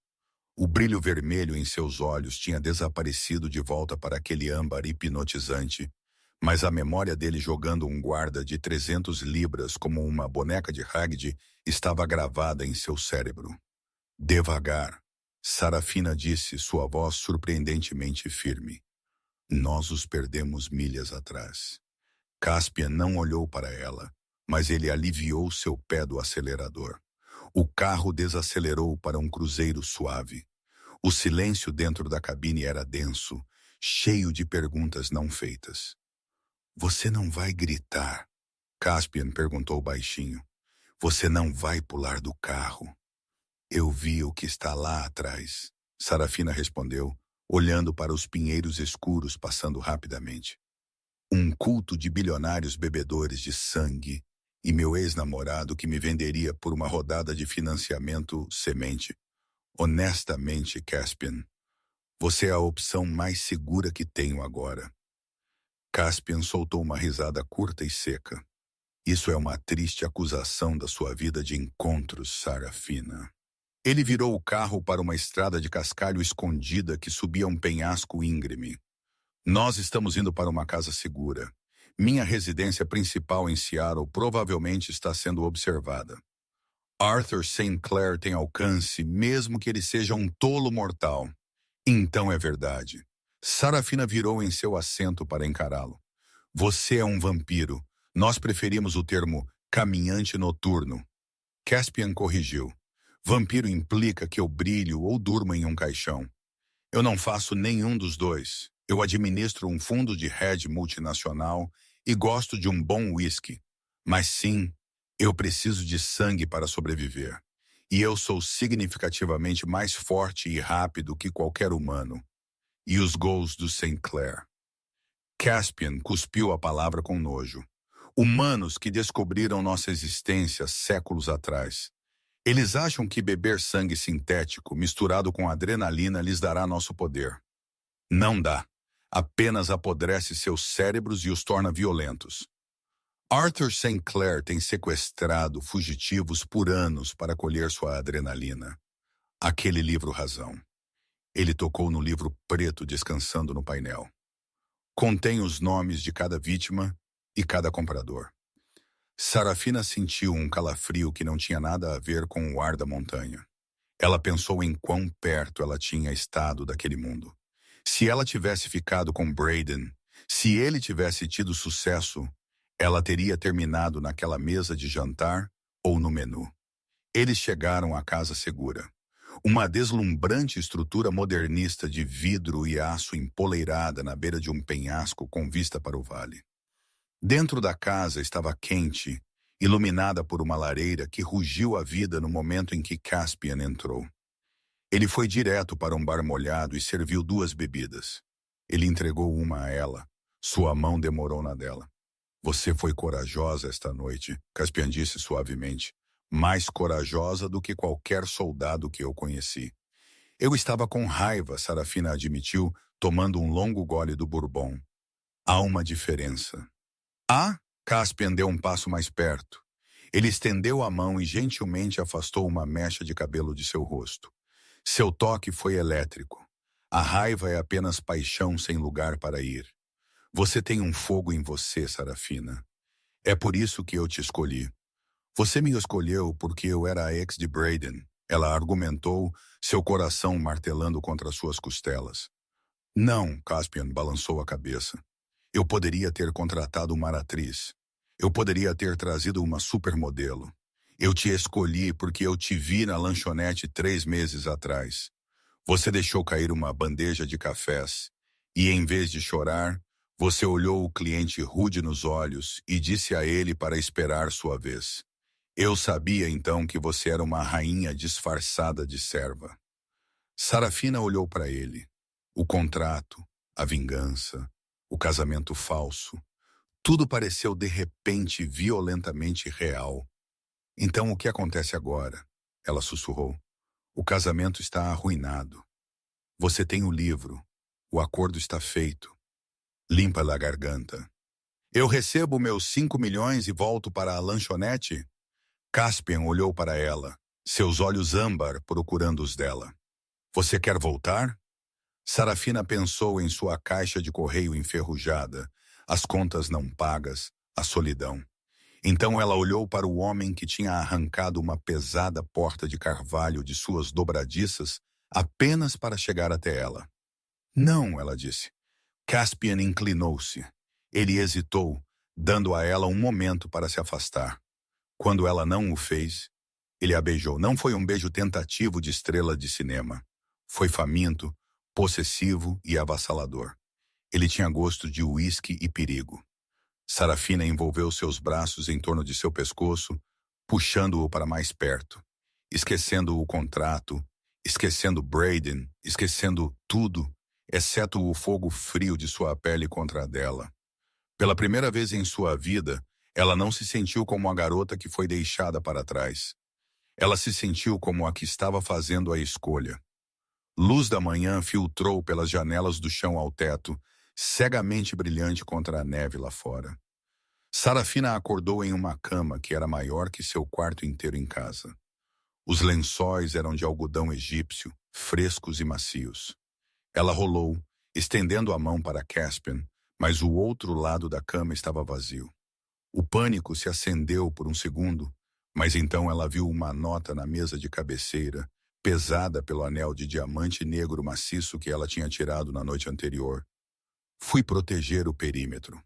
O brilho vermelho em seus olhos tinha desaparecido de volta para aquele âmbar hipnotizante, mas a memória dele jogando um guarda de 300 libras como uma boneca de Hagrid estava gravada em seu cérebro. Devagar, Sarafina disse, sua voz surpreendentemente firme. Nós os perdemos milhas atrás. Caspian não olhou para ela, mas ele aliviou seu pé do acelerador. O carro desacelerou para um cruzeiro suave. O silêncio dentro da cabine era denso, cheio de perguntas não feitas. Você não vai gritar? Caspian perguntou baixinho. Você não vai pular do carro? Eu vi o que está lá atrás, Sarafina respondeu, olhando para os pinheiros escuros passando rapidamente. Um culto de bilionários bebedores de sangue e meu ex-namorado que me venderia por uma rodada de financiamento semente. Honestamente, Caspian, você é a opção mais segura que tenho agora. Caspian soltou uma risada curta e seca. Isso é uma triste acusação da sua vida de encontros, Sarafina. Ele virou o carro para uma estrada de cascalho escondida que subia um penhasco íngreme. Nós estamos indo para uma casa segura. Minha residência principal em Seattle provavelmente está sendo observada. Arthur St. Clair tem alcance, mesmo que ele seja um tolo mortal. Então é verdade. Sarafina virou em seu assento para encará-lo. Você é um vampiro. Nós preferimos o termo caminhante noturno. Caspian corrigiu. Vampiro implica que eu brilho ou durmo em um caixão. Eu não faço nenhum dos dois. Eu administro um fundo de hedge multinacional e gosto de um bom whisky. Mas sim, eu preciso de sangue para sobreviver. E eu sou significativamente mais forte e rápido que qualquer humano. E os gols do St. Clair. Caspian cuspiu a palavra com nojo. Humanos que descobriram nossa existência séculos atrás. Eles acham que beber sangue sintético misturado com adrenalina lhes dará nosso poder. Não dá. Apenas apodrece seus cérebros e os torna violentos. Arthur St. Clair tem sequestrado fugitivos por anos para colher sua adrenalina. Aquele livro Razão. Ele tocou no livro preto descansando no painel. Contém os nomes de cada vítima e cada comprador. Sarafina sentiu um calafrio que não tinha nada a ver com o ar da montanha. Ela pensou em quão perto ela tinha estado daquele mundo. Se ela tivesse ficado com Braden, se ele tivesse tido sucesso, ela teria terminado naquela mesa de jantar ou no menu. Eles chegaram à casa segura. Uma deslumbrante estrutura modernista de vidro e aço empoleirada na beira de um penhasco com vista para o vale. Dentro da casa estava quente, iluminada por uma lareira que rugiu a vida no momento em que Caspian entrou. Ele foi direto para um bar molhado e serviu 2 bebidas. Ele entregou uma a ela. Sua mão demorou na dela. Você foi corajosa esta noite, Caspian disse suavemente. Mais corajosa do que qualquer soldado que eu conheci. Eu estava com raiva, Sarafina admitiu, tomando um longo gole do bourbon. Há uma diferença. Caspian deu um passo mais perto. Ele estendeu a mão e gentilmente afastou uma mecha de cabelo de seu rosto. Seu toque foi elétrico. A raiva é apenas paixão sem lugar para ir. Você tem um fogo em você, Sarafina. É por isso que eu te escolhi. Você me escolheu porque eu era a ex de Braden. Ela argumentou, seu coração martelando contra suas costelas. Não, Caspian balançou a cabeça. Eu poderia ter contratado uma atriz. Eu poderia ter trazido uma supermodelo. Eu te escolhi porque eu te vi na lanchonete 3 meses atrás. Você deixou cair uma bandeja de cafés e, em vez de chorar, você olhou o cliente rude nos olhos e disse a ele para esperar sua vez. Eu sabia então que você era uma rainha disfarçada de serva. Sarafina olhou para ele. O contrato, a vingança, o casamento falso. Tudo pareceu de repente violentamente real. Então o que acontece agora? Ela sussurrou. O casamento está arruinado. Você tem o livro. O acordo está feito. Limpa-lhe a garganta. Eu recebo meus 5 milhões e volto para a lanchonete? Caspian olhou para ela, seus olhos âmbar procurando os dela. Você quer voltar? Sarafina pensou em sua caixa de correio enferrujada, as contas não pagas, a solidão. Então ela olhou para o homem que tinha arrancado uma pesada porta de carvalho de suas dobradiças apenas para chegar até ela. Não, ela disse. Caspian inclinou-se. Ele hesitou, dando a ela um momento para se afastar. Quando ela não o fez, ele a beijou. Não foi um beijo tentativo de estrela de cinema. Foi faminto, possessivo e avassalador. Ele tinha gosto de uísque e perigo. Sarafina envolveu seus braços em torno de seu pescoço, puxando-o para mais perto, esquecendo o contrato, esquecendo Braden, esquecendo tudo, exceto o fogo frio de sua pele contra a dela. Pela primeira vez em sua vida, ela não se sentiu como a garota que foi deixada para trás. Ela se sentiu como a que estava fazendo a escolha. Luz da manhã filtrou pelas janelas do chão ao teto, cegamente brilhante contra a neve lá fora. Sarafina acordou em uma cama que era maior que seu quarto inteiro em casa. Os lençóis eram de algodão egípcio, frescos e macios. Ela rolou, estendendo a mão para Caspian, mas o outro lado da cama estava vazio. O pânico se acendeu por um segundo, mas então ela viu uma nota na mesa de cabeceira, pesada pelo anel de diamante negro maciço que ela tinha tirado na noite anterior. Fui proteger o perímetro.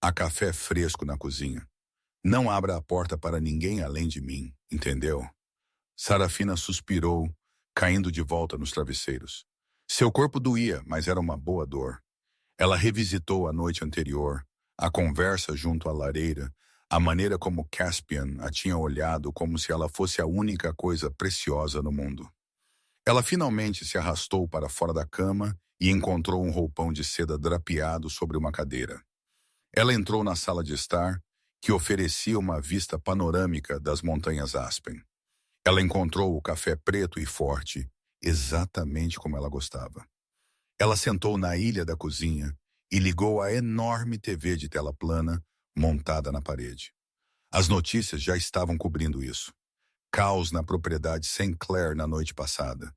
Há café fresco na cozinha. Não abra a porta para ninguém além de mim, entendeu? Sarafina suspirou, caindo de volta nos travesseiros. Seu corpo doía, mas era uma boa dor. Ela revisitou a noite anterior, a conversa junto à lareira, a maneira como Caspian a tinha olhado como se ela fosse a única coisa preciosa no mundo. Ela finalmente se arrastou para fora da cama e encontrou um roupão de seda drapeado sobre uma cadeira. Ela entrou na sala de estar, que oferecia uma vista panorâmica das montanhas Aspen. Ela encontrou o café preto e forte, exatamente como ela gostava. Ela sentou na ilha da cozinha e ligou a enorme TV de tela plana montada na parede. As notícias já estavam cobrindo isso. Caos na propriedade Sinclair na noite passada.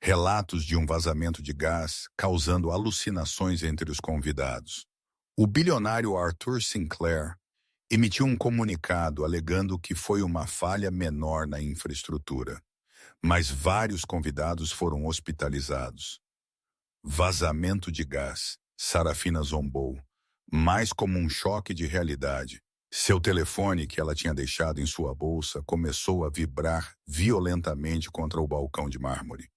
Relatos de um vazamento de gás causando alucinações entre os convidados. O bilionário Arthur Sinclair emitiu um comunicado alegando que foi uma falha menor na infraestrutura, mas vários convidados foram hospitalizados. Vazamento de gás, Sarafina zombou, mais como um choque de realidade. Seu telefone, que ela tinha deixado em sua bolsa, começou a vibrar violentamente contra o balcão de mármore.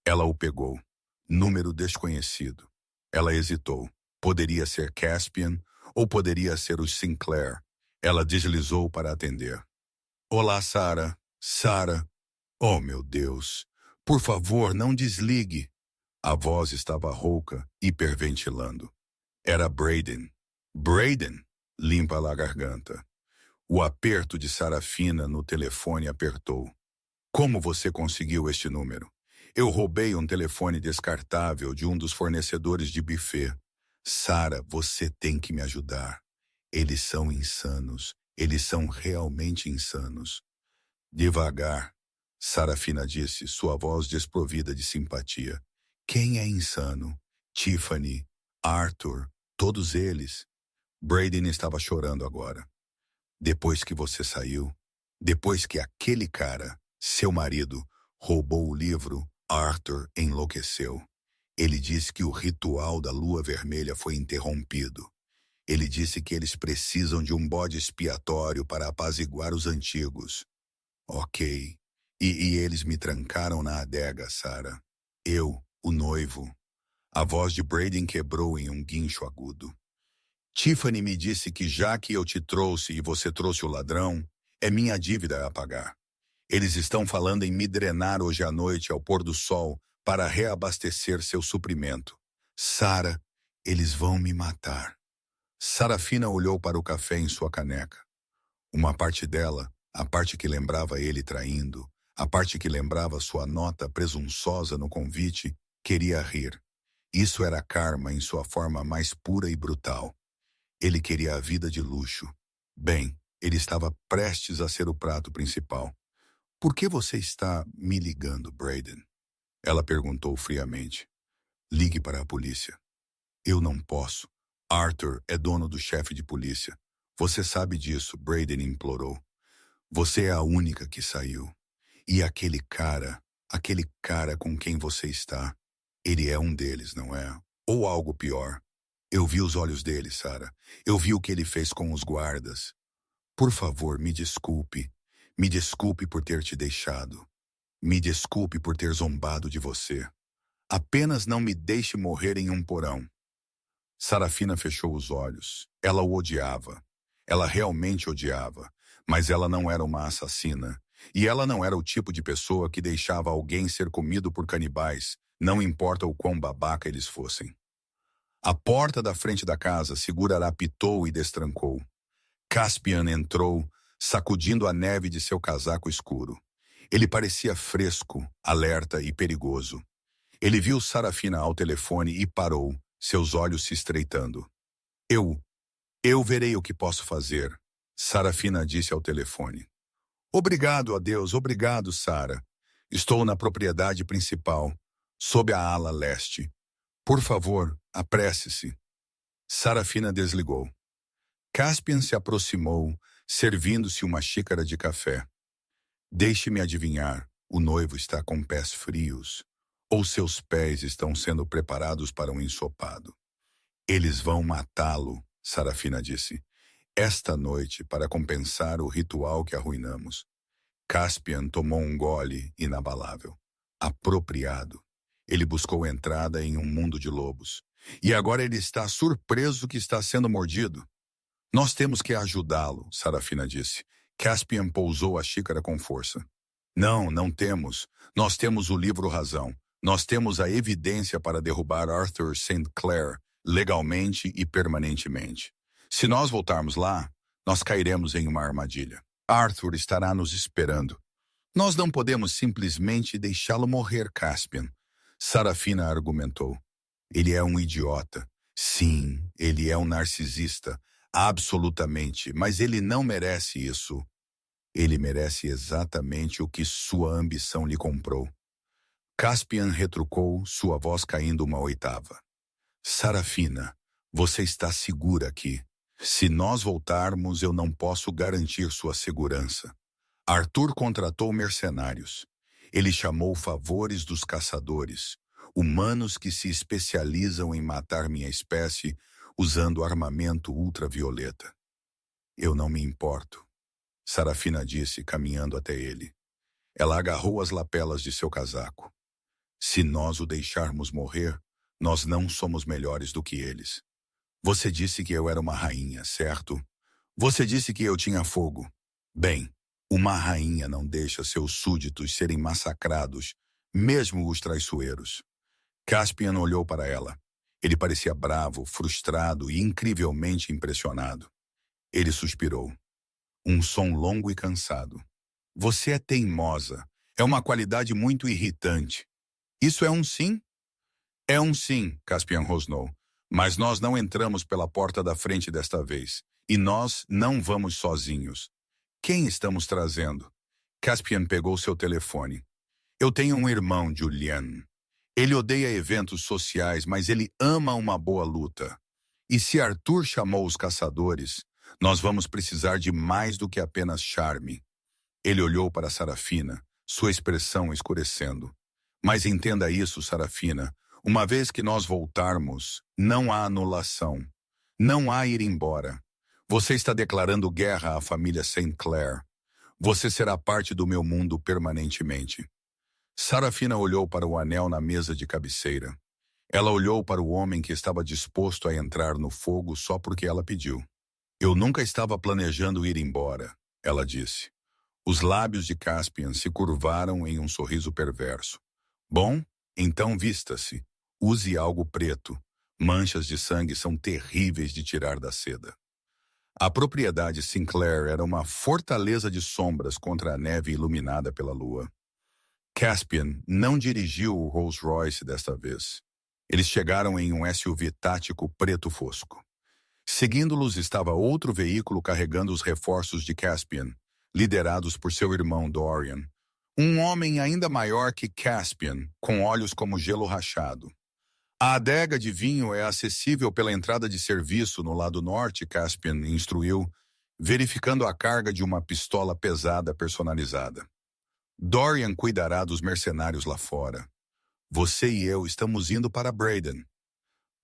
Ela o pegou. Número desconhecido. Ela hesitou. Poderia ser Caspian ou poderia ser o Sinclair. Ela deslizou para atender. Olá, Sarah. Sarah. Oh, meu Deus. Por favor, não desligue. A voz estava rouca, hiperventilando. Era Braden. Braden! Limpa a garganta. O aperto de Sarafina no telefone apertou. Como você conseguiu este número? Eu roubei um telefone descartável de um dos fornecedores de buffet. Sarah, você tem que me ajudar. Eles são insanos. Eles são realmente insanos. Devagar, Sarafina disse, sua voz desprovida de simpatia. Quem é insano? Tiffany, Arthur, todos eles. Braden estava chorando agora. Depois que você saiu, depois que aquele cara, seu marido, roubou o livro, Arthur enlouqueceu. Ele disse que o ritual da lua vermelha foi interrompido. Ele disse que eles precisam de um bode expiatório para apaziguar os antigos. Ok. E eles me trancaram na adega, Sarah. Eu, o noivo. A voz de Braden quebrou em um guincho agudo. Tiffany me disse que já que eu te trouxe e você trouxe o ladrão, é minha dívida a pagar. Eles estão falando em me drenar hoje à noite ao pôr do sol para reabastecer seu suprimento. Sarah, eles vão me matar. Sarafina olhou para o café em sua caneca. Uma parte dela, a parte que lembrava ele traindo, a parte que lembrava sua nota presunçosa no convite, queria rir. Isso era karma em sua forma mais pura e brutal. Ele queria a vida de luxo. Bem, ele estava prestes a ser o prato principal. Por que você está me ligando, Braden? Ela perguntou friamente. Ligue para a polícia. Eu não posso. Arthur é dono do chefe de polícia. Você sabe disso, Braden implorou. Você é a única que saiu. E aquele cara com quem você está, ele é um deles, não é? Ou algo pior. Eu vi os olhos dele, Sarah. Eu vi o que ele fez com os guardas. Por favor, me desculpe. Me desculpe por ter te deixado. Me desculpe por ter zombado de você. Apenas não me deixe morrer em um porão. Sarafina fechou os olhos. Ela o odiava. Ela realmente odiava. Mas ela não era uma assassina. E ela não era o tipo de pessoa que deixava alguém ser comido por canibais, não importa o quão babaca eles fossem. A porta da frente da casa segura apitou e destrancou. Caspian entrou, sacudindo a neve de seu casaco escuro. Ele parecia fresco, alerta e perigoso. Ele viu Sarafina ao telefone e parou, seus olhos se estreitando. Eu verei o que posso fazer, Sarafina disse ao telefone. Obrigado a Deus, obrigado, Sarah. Estou na propriedade principal, sob a ala leste. Por favor, apresse-se. Sarafina desligou. Caspian se aproximou, servindo-se uma xícara de café. Deixe-me adivinhar, o noivo está com pés frios, ou seus pés estão sendo preparados para um ensopado. Eles vão matá-lo, Sarafina disse. Esta noite, para compensar o ritual que arruinamos. Caspian tomou um gole inabalável. Apropriado. Ele buscou entrada em um mundo de lobos. E agora ele está surpreso que está sendo mordido. Nós temos que ajudá-lo, Sarafina disse. Caspian pousou a xícara com força. Não, não temos. Nós temos o livro Razão. Nós temos a evidência para derrubar Arthur St. Clair legalmente e permanentemente. Se nós voltarmos lá, nós cairemos em uma armadilha. Arthur estará nos esperando. Nós não podemos simplesmente deixá-lo morrer, Caspian. Sarafina argumentou. Ele é um idiota. Sim, ele é um narcisista. Absolutamente. Mas ele não merece isso. Ele merece exatamente o que sua ambição lhe comprou. Caspian retrucou, sua voz caindo uma oitava. Sarafina, você está segura aqui. Se nós voltarmos, eu não posso garantir sua segurança. Arthur contratou mercenários. Ele chamou favores dos caçadores, humanos que se especializam em matar minha espécie usando armamento ultravioleta. Eu não me importo, Sarafina disse, caminhando até ele. Ela agarrou as lapelas de seu casaco. Se nós o deixarmos morrer, nós não somos melhores do que eles. Você disse que eu era uma rainha, certo? Você disse que eu tinha fogo. Bem, uma rainha não deixa seus súditos serem massacrados, mesmo os traiçoeiros. Caspian olhou para ela. Ele parecia bravo, frustrado e incrivelmente impressionado. Ele suspirou. Um som longo e cansado. Você é teimosa. É uma qualidade muito irritante. Isso é um sim? É um sim, Caspian rosnou. Mas nós não entramos pela porta da frente desta vez. E nós não vamos sozinhos. Quem estamos trazendo? Caspian pegou seu telefone. Eu tenho um irmão, Julian. Ele odeia eventos sociais, mas ele ama uma boa luta. E se Arthur chamou os caçadores, nós vamos precisar de mais do que apenas charme. Ele olhou para Sarafina, sua expressão escurecendo. Mas entenda isso, Sarafina. Uma vez que nós voltarmos, não há anulação. Não há ir embora. Você está declarando guerra à família St. Clair. Você será parte do meu mundo permanentemente. Sarafina olhou para o anel na mesa de cabeceira. Ela olhou para o homem que estava disposto a entrar no fogo só porque ela pediu. Eu nunca estava planejando ir embora, ela disse. Os lábios de Caspian se curvaram em um sorriso perverso. Bom, então vista-se. Use algo preto. Manchas de sangue são terríveis de tirar da seda. A propriedade Sinclair era uma fortaleza de sombras contra a neve iluminada pela lua. Caspian não dirigiu o Rolls-Royce desta vez. Eles chegaram em um SUV tático preto fosco. Seguindo-los estava outro veículo carregando os reforços de Caspian, liderados por seu irmão Dorian. Um homem ainda maior que Caspian, com olhos como gelo rachado. A adega de vinho é acessível pela entrada de serviço no lado norte, Caspian instruiu, verificando a carga de uma pistola pesada personalizada. Dorian cuidará dos mercenários lá fora. Você e eu estamos indo para Brayden.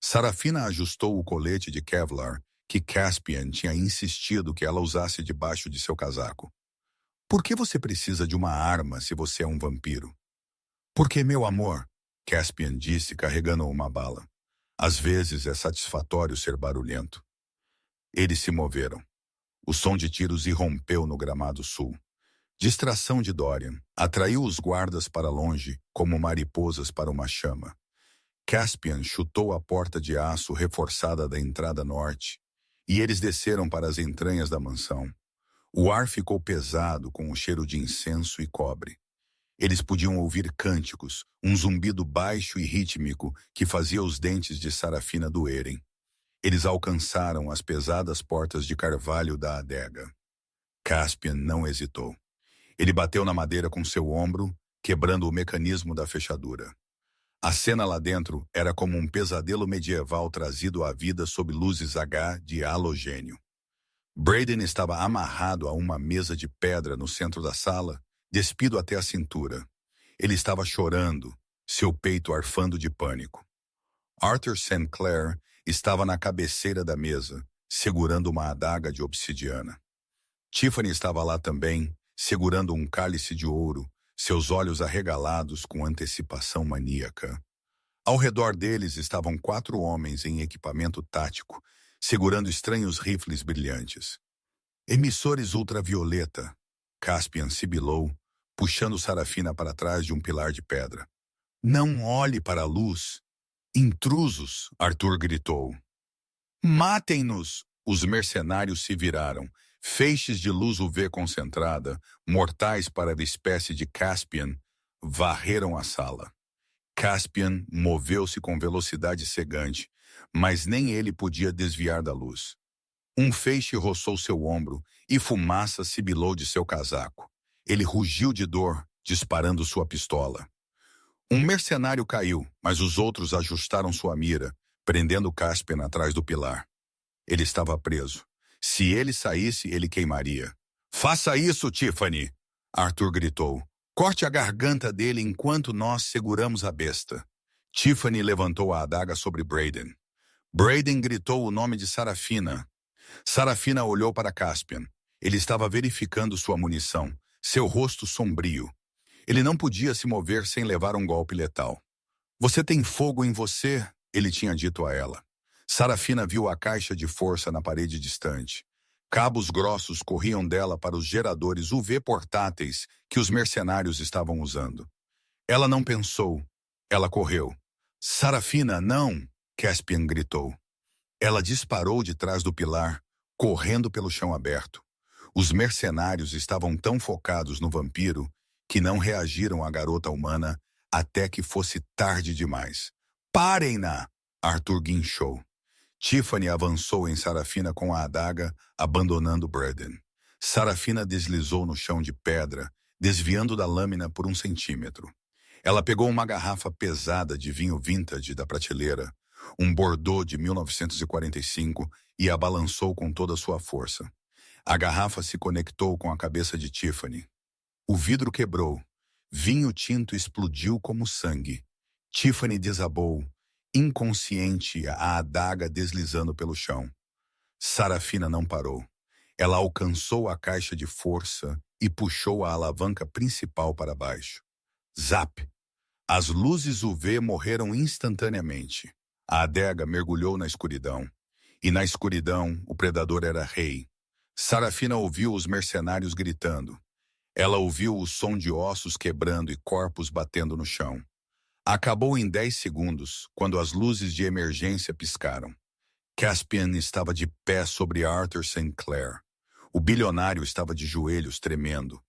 Sarafina ajustou o colete de Kevlar que Caspian tinha insistido que ela usasse debaixo de seu casaco. Por que você precisa de uma arma se você é um vampiro? Porque, meu amor, Caspian disse carregando uma bala. Às vezes é satisfatório ser barulhento. Eles se moveram. O som de tiros irrompeu no gramado sul. Distração de Dorian atraiu os guardas para longe, como mariposas para uma chama. Caspian chutou a porta de aço reforçada da entrada norte, e eles desceram para as entranhas da mansão. O ar ficou pesado com o cheiro de incenso e cobre. Eles podiam ouvir cânticos, um zumbido baixo e rítmico que fazia os dentes de Sarafina doerem. Eles alcançaram as pesadas portas de carvalho da adega. Caspian não hesitou. Ele bateu na madeira com seu ombro, quebrando o mecanismo da fechadura. A cena lá dentro era como um pesadelo medieval trazido à vida sob luzes H de halogênio. Brayden estava amarrado a uma mesa de pedra no centro da sala, despido até a cintura. Ele estava chorando, seu peito arfando de pânico. Arthur St. Clair estava na cabeceira da mesa, segurando uma adaga de obsidiana. Tiffany estava lá também, segurando um cálice de ouro, seus olhos arregalados com antecipação maníaca. Ao redor deles estavam 4 homens em equipamento tático, segurando estranhos rifles brilhantes. Emissores ultravioleta, Caspian sibilou, puxando Sarafina para trás de um pilar de pedra. Não olhe para a luz. Intrusos, Arthur gritou. Matem-nos! Os mercenários se viraram. Feixes de luz UV concentrada, mortais para a espécie de Caspian, varreram a sala. Caspian moveu-se com velocidade cegante, mas nem ele podia desviar da luz. Um feixe roçou seu ombro e fumaça sibilou de seu casaco. Ele rugiu de dor, disparando sua pistola. Um mercenário caiu, mas os outros ajustaram sua mira, prendendo Caspian atrás do pilar. Ele estava preso. Se ele saísse, ele queimaria. Faça isso, Tiffany! Arthur gritou. Corte a garganta dele enquanto nós seguramos a besta. Tiffany levantou a adaga sobre Braden. Braden gritou o nome de Sarafina. Sarafina olhou para Caspian. Ele estava verificando sua munição, seu rosto sombrio. Ele não podia se mover sem levar um golpe letal. Você tem fogo em você, ele tinha dito a ela. Sarafina viu a caixa de força na parede distante. Cabos grossos corriam dela para os geradores UV portáteis que os mercenários estavam usando. Ela não pensou. Ela correu. Sarafina, não! Caspian gritou. Ela disparou de trás do pilar, correndo pelo chão aberto. Os mercenários estavam tão focados no vampiro que não reagiram à garota humana até que fosse tarde demais. Parem-na! Arthur guinchou. Tiffany avançou em Sarafina com a adaga, abandonando Braden. Sarafina deslizou no chão de pedra, desviando da lâmina por 1 centímetro. Ela pegou uma garrafa pesada de vinho vintage da prateleira, um Bordeaux de 1945, e a balançou com toda a sua força. A garrafa se conectou com a cabeça de Tiffany. O vidro quebrou. Vinho tinto explodiu como sangue. Tiffany desabou, inconsciente, a adaga deslizando pelo chão. Sarafina não parou. Ela alcançou a caixa de força e puxou a alavanca principal para baixo. Zap! As luzes UV morreram instantaneamente. A adega mergulhou na escuridão. E na escuridão, o predador era rei. Sarafina ouviu os mercenários gritando. Ela ouviu o som de ossos quebrando e corpos batendo no chão. Acabou em 10 segundos, quando as luzes de emergência piscaram. Caspian estava de pé sobre Arthur St. Clair. O bilionário estava de joelhos, tremendo.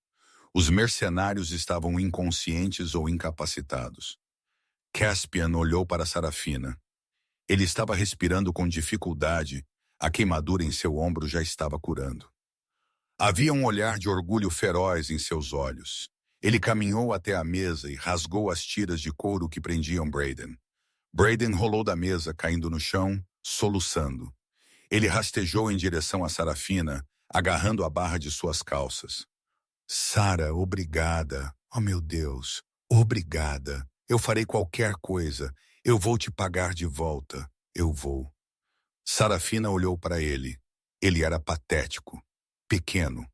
Os mercenários estavam inconscientes ou incapacitados. Caspian olhou para Sarafina. Ele estava respirando com dificuldade. A queimadura em seu ombro já estava curando. Havia um olhar de orgulho feroz em seus olhos. Ele caminhou até a mesa e rasgou as tiras de couro que prendiam Braden. Braden rolou da mesa, caindo no chão, soluçando. Ele rastejou em direção a Sarafina, agarrando a barra de suas calças. Sara, obrigada. Oh, meu Deus. Obrigada. Eu farei qualquer coisa. Eu vou te pagar de volta. Eu vou. Sarafina olhou para ele. Ele era patético. Pequeno.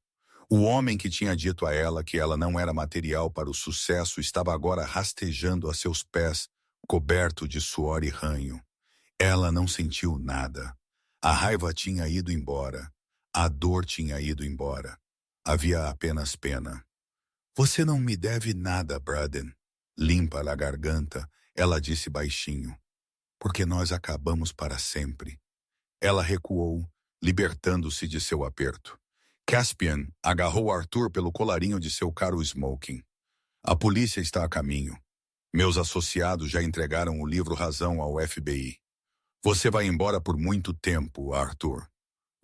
O homem que tinha dito a ela que ela não era material para o sucesso estava agora rastejando a seus pés, coberto de suor e ranho. Ela não sentiu nada. A raiva tinha ido embora. A dor tinha ido embora. Havia apenas pena. Você não me deve nada, Braden. Limpa a garganta, ela disse baixinho. Porque nós acabamos para sempre. Ela recuou, libertando-se de seu aperto. Caspian agarrou Arthur pelo colarinho de seu caro smoking. A polícia está a caminho. Meus associados já entregaram o livro Razão ao FBI. Você vai embora por muito tempo, Arthur.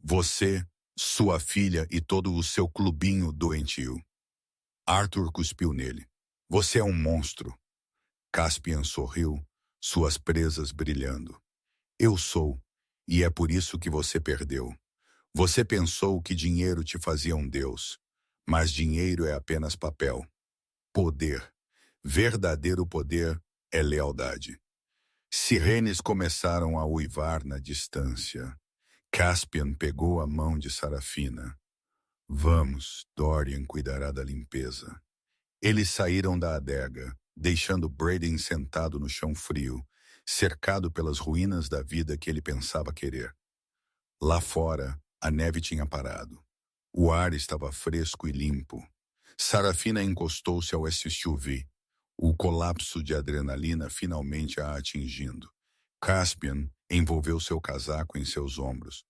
Você, sua filha e todo o seu clubinho doentio. Arthur cuspiu nele. Você é um monstro. Caspian sorriu, suas presas brilhando. Eu sou, e é por isso que você perdeu. Você pensou que dinheiro te fazia um deus, mas dinheiro é apenas papel. Poder. Verdadeiro poder é lealdade. Sirenes começaram a uivar na distância. Caspian pegou a mão de Sarafina. Vamos, Dorian cuidará da limpeza. Eles saíram da adega, deixando Braden sentado no chão frio, cercado pelas ruínas da vida que ele pensava querer. Lá fora, a neve tinha parado. O ar estava fresco e limpo. Sarafina encostou-se ao SUV, o colapso de adrenalina finalmente a atingindo. Caspian envolveu seu casaco em seus ombros.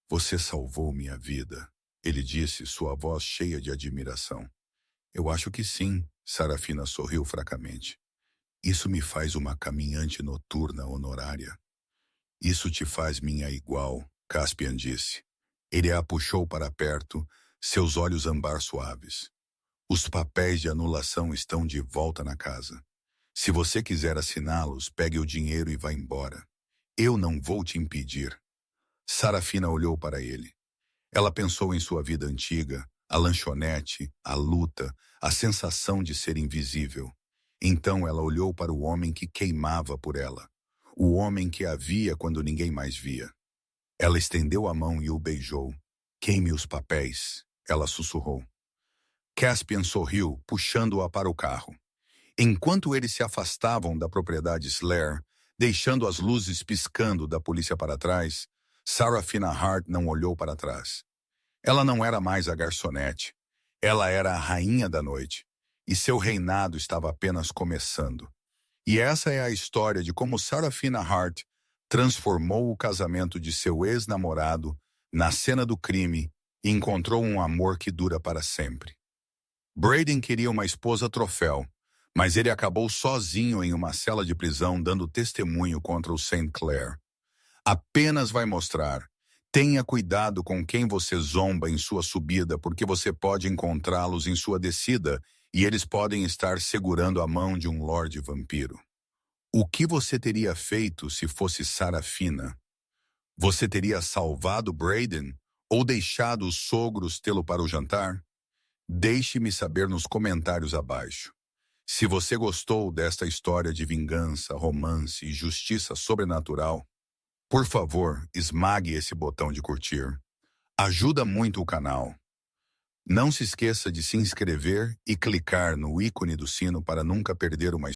Você salvou minha vida, ele disse, sua voz cheia de admiração. Eu acho que sim, Sarafina sorriu fracamente. Isso me faz uma caminhante noturna honorária. Isso te faz minha igual, Caspian disse. Ele a puxou para perto, seus olhos âmbar suaves. Os papéis de anulação estão de volta na casa. Se você quiser assiná-los, pegue o dinheiro e vá embora. Eu não vou te impedir. Sarafina olhou para ele. Ela pensou em sua vida antiga, a lanchonete, a luta, a sensação de ser invisível. Então ela olhou para o homem que queimava por ela, o homem que a via quando ninguém mais via. Ela estendeu a mão e o beijou. Queime os papéis, ela sussurrou. Caspian sorriu, puxando-a para o carro. Enquanto eles se afastavam da propriedade Slair, deixando as luzes piscando da polícia para trás, Sarafina Hart não olhou para trás. Ela não era mais a garçonete. Ela era a rainha da noite. E seu reinado estava apenas começando. E essa é a história de como Sarafina Hart transformou o casamento de seu ex-namorado na cena do crime e encontrou um amor que dura para sempre. Braden queria uma esposa troféu, mas ele acabou sozinho em uma cela de prisão dando testemunho contra o St. Clair. Apenas vai mostrar: tenha cuidado com quem você zomba em sua subida, porque você pode encontrá-los em sua descida e eles podem estar segurando a mão de um Lorde Vampiro. O que você teria feito se fosse Sarafina? Você teria salvado Braden ou deixado os sogros tê-lo para o jantar? Deixe-me saber nos comentários abaixo. Se você gostou desta história de vingança, romance e justiça sobrenatural, por favor, esmague esse botão de curtir. Ajuda muito o canal. Não se esqueça de se inscrever e clicar no ícone do sino para nunca perder uma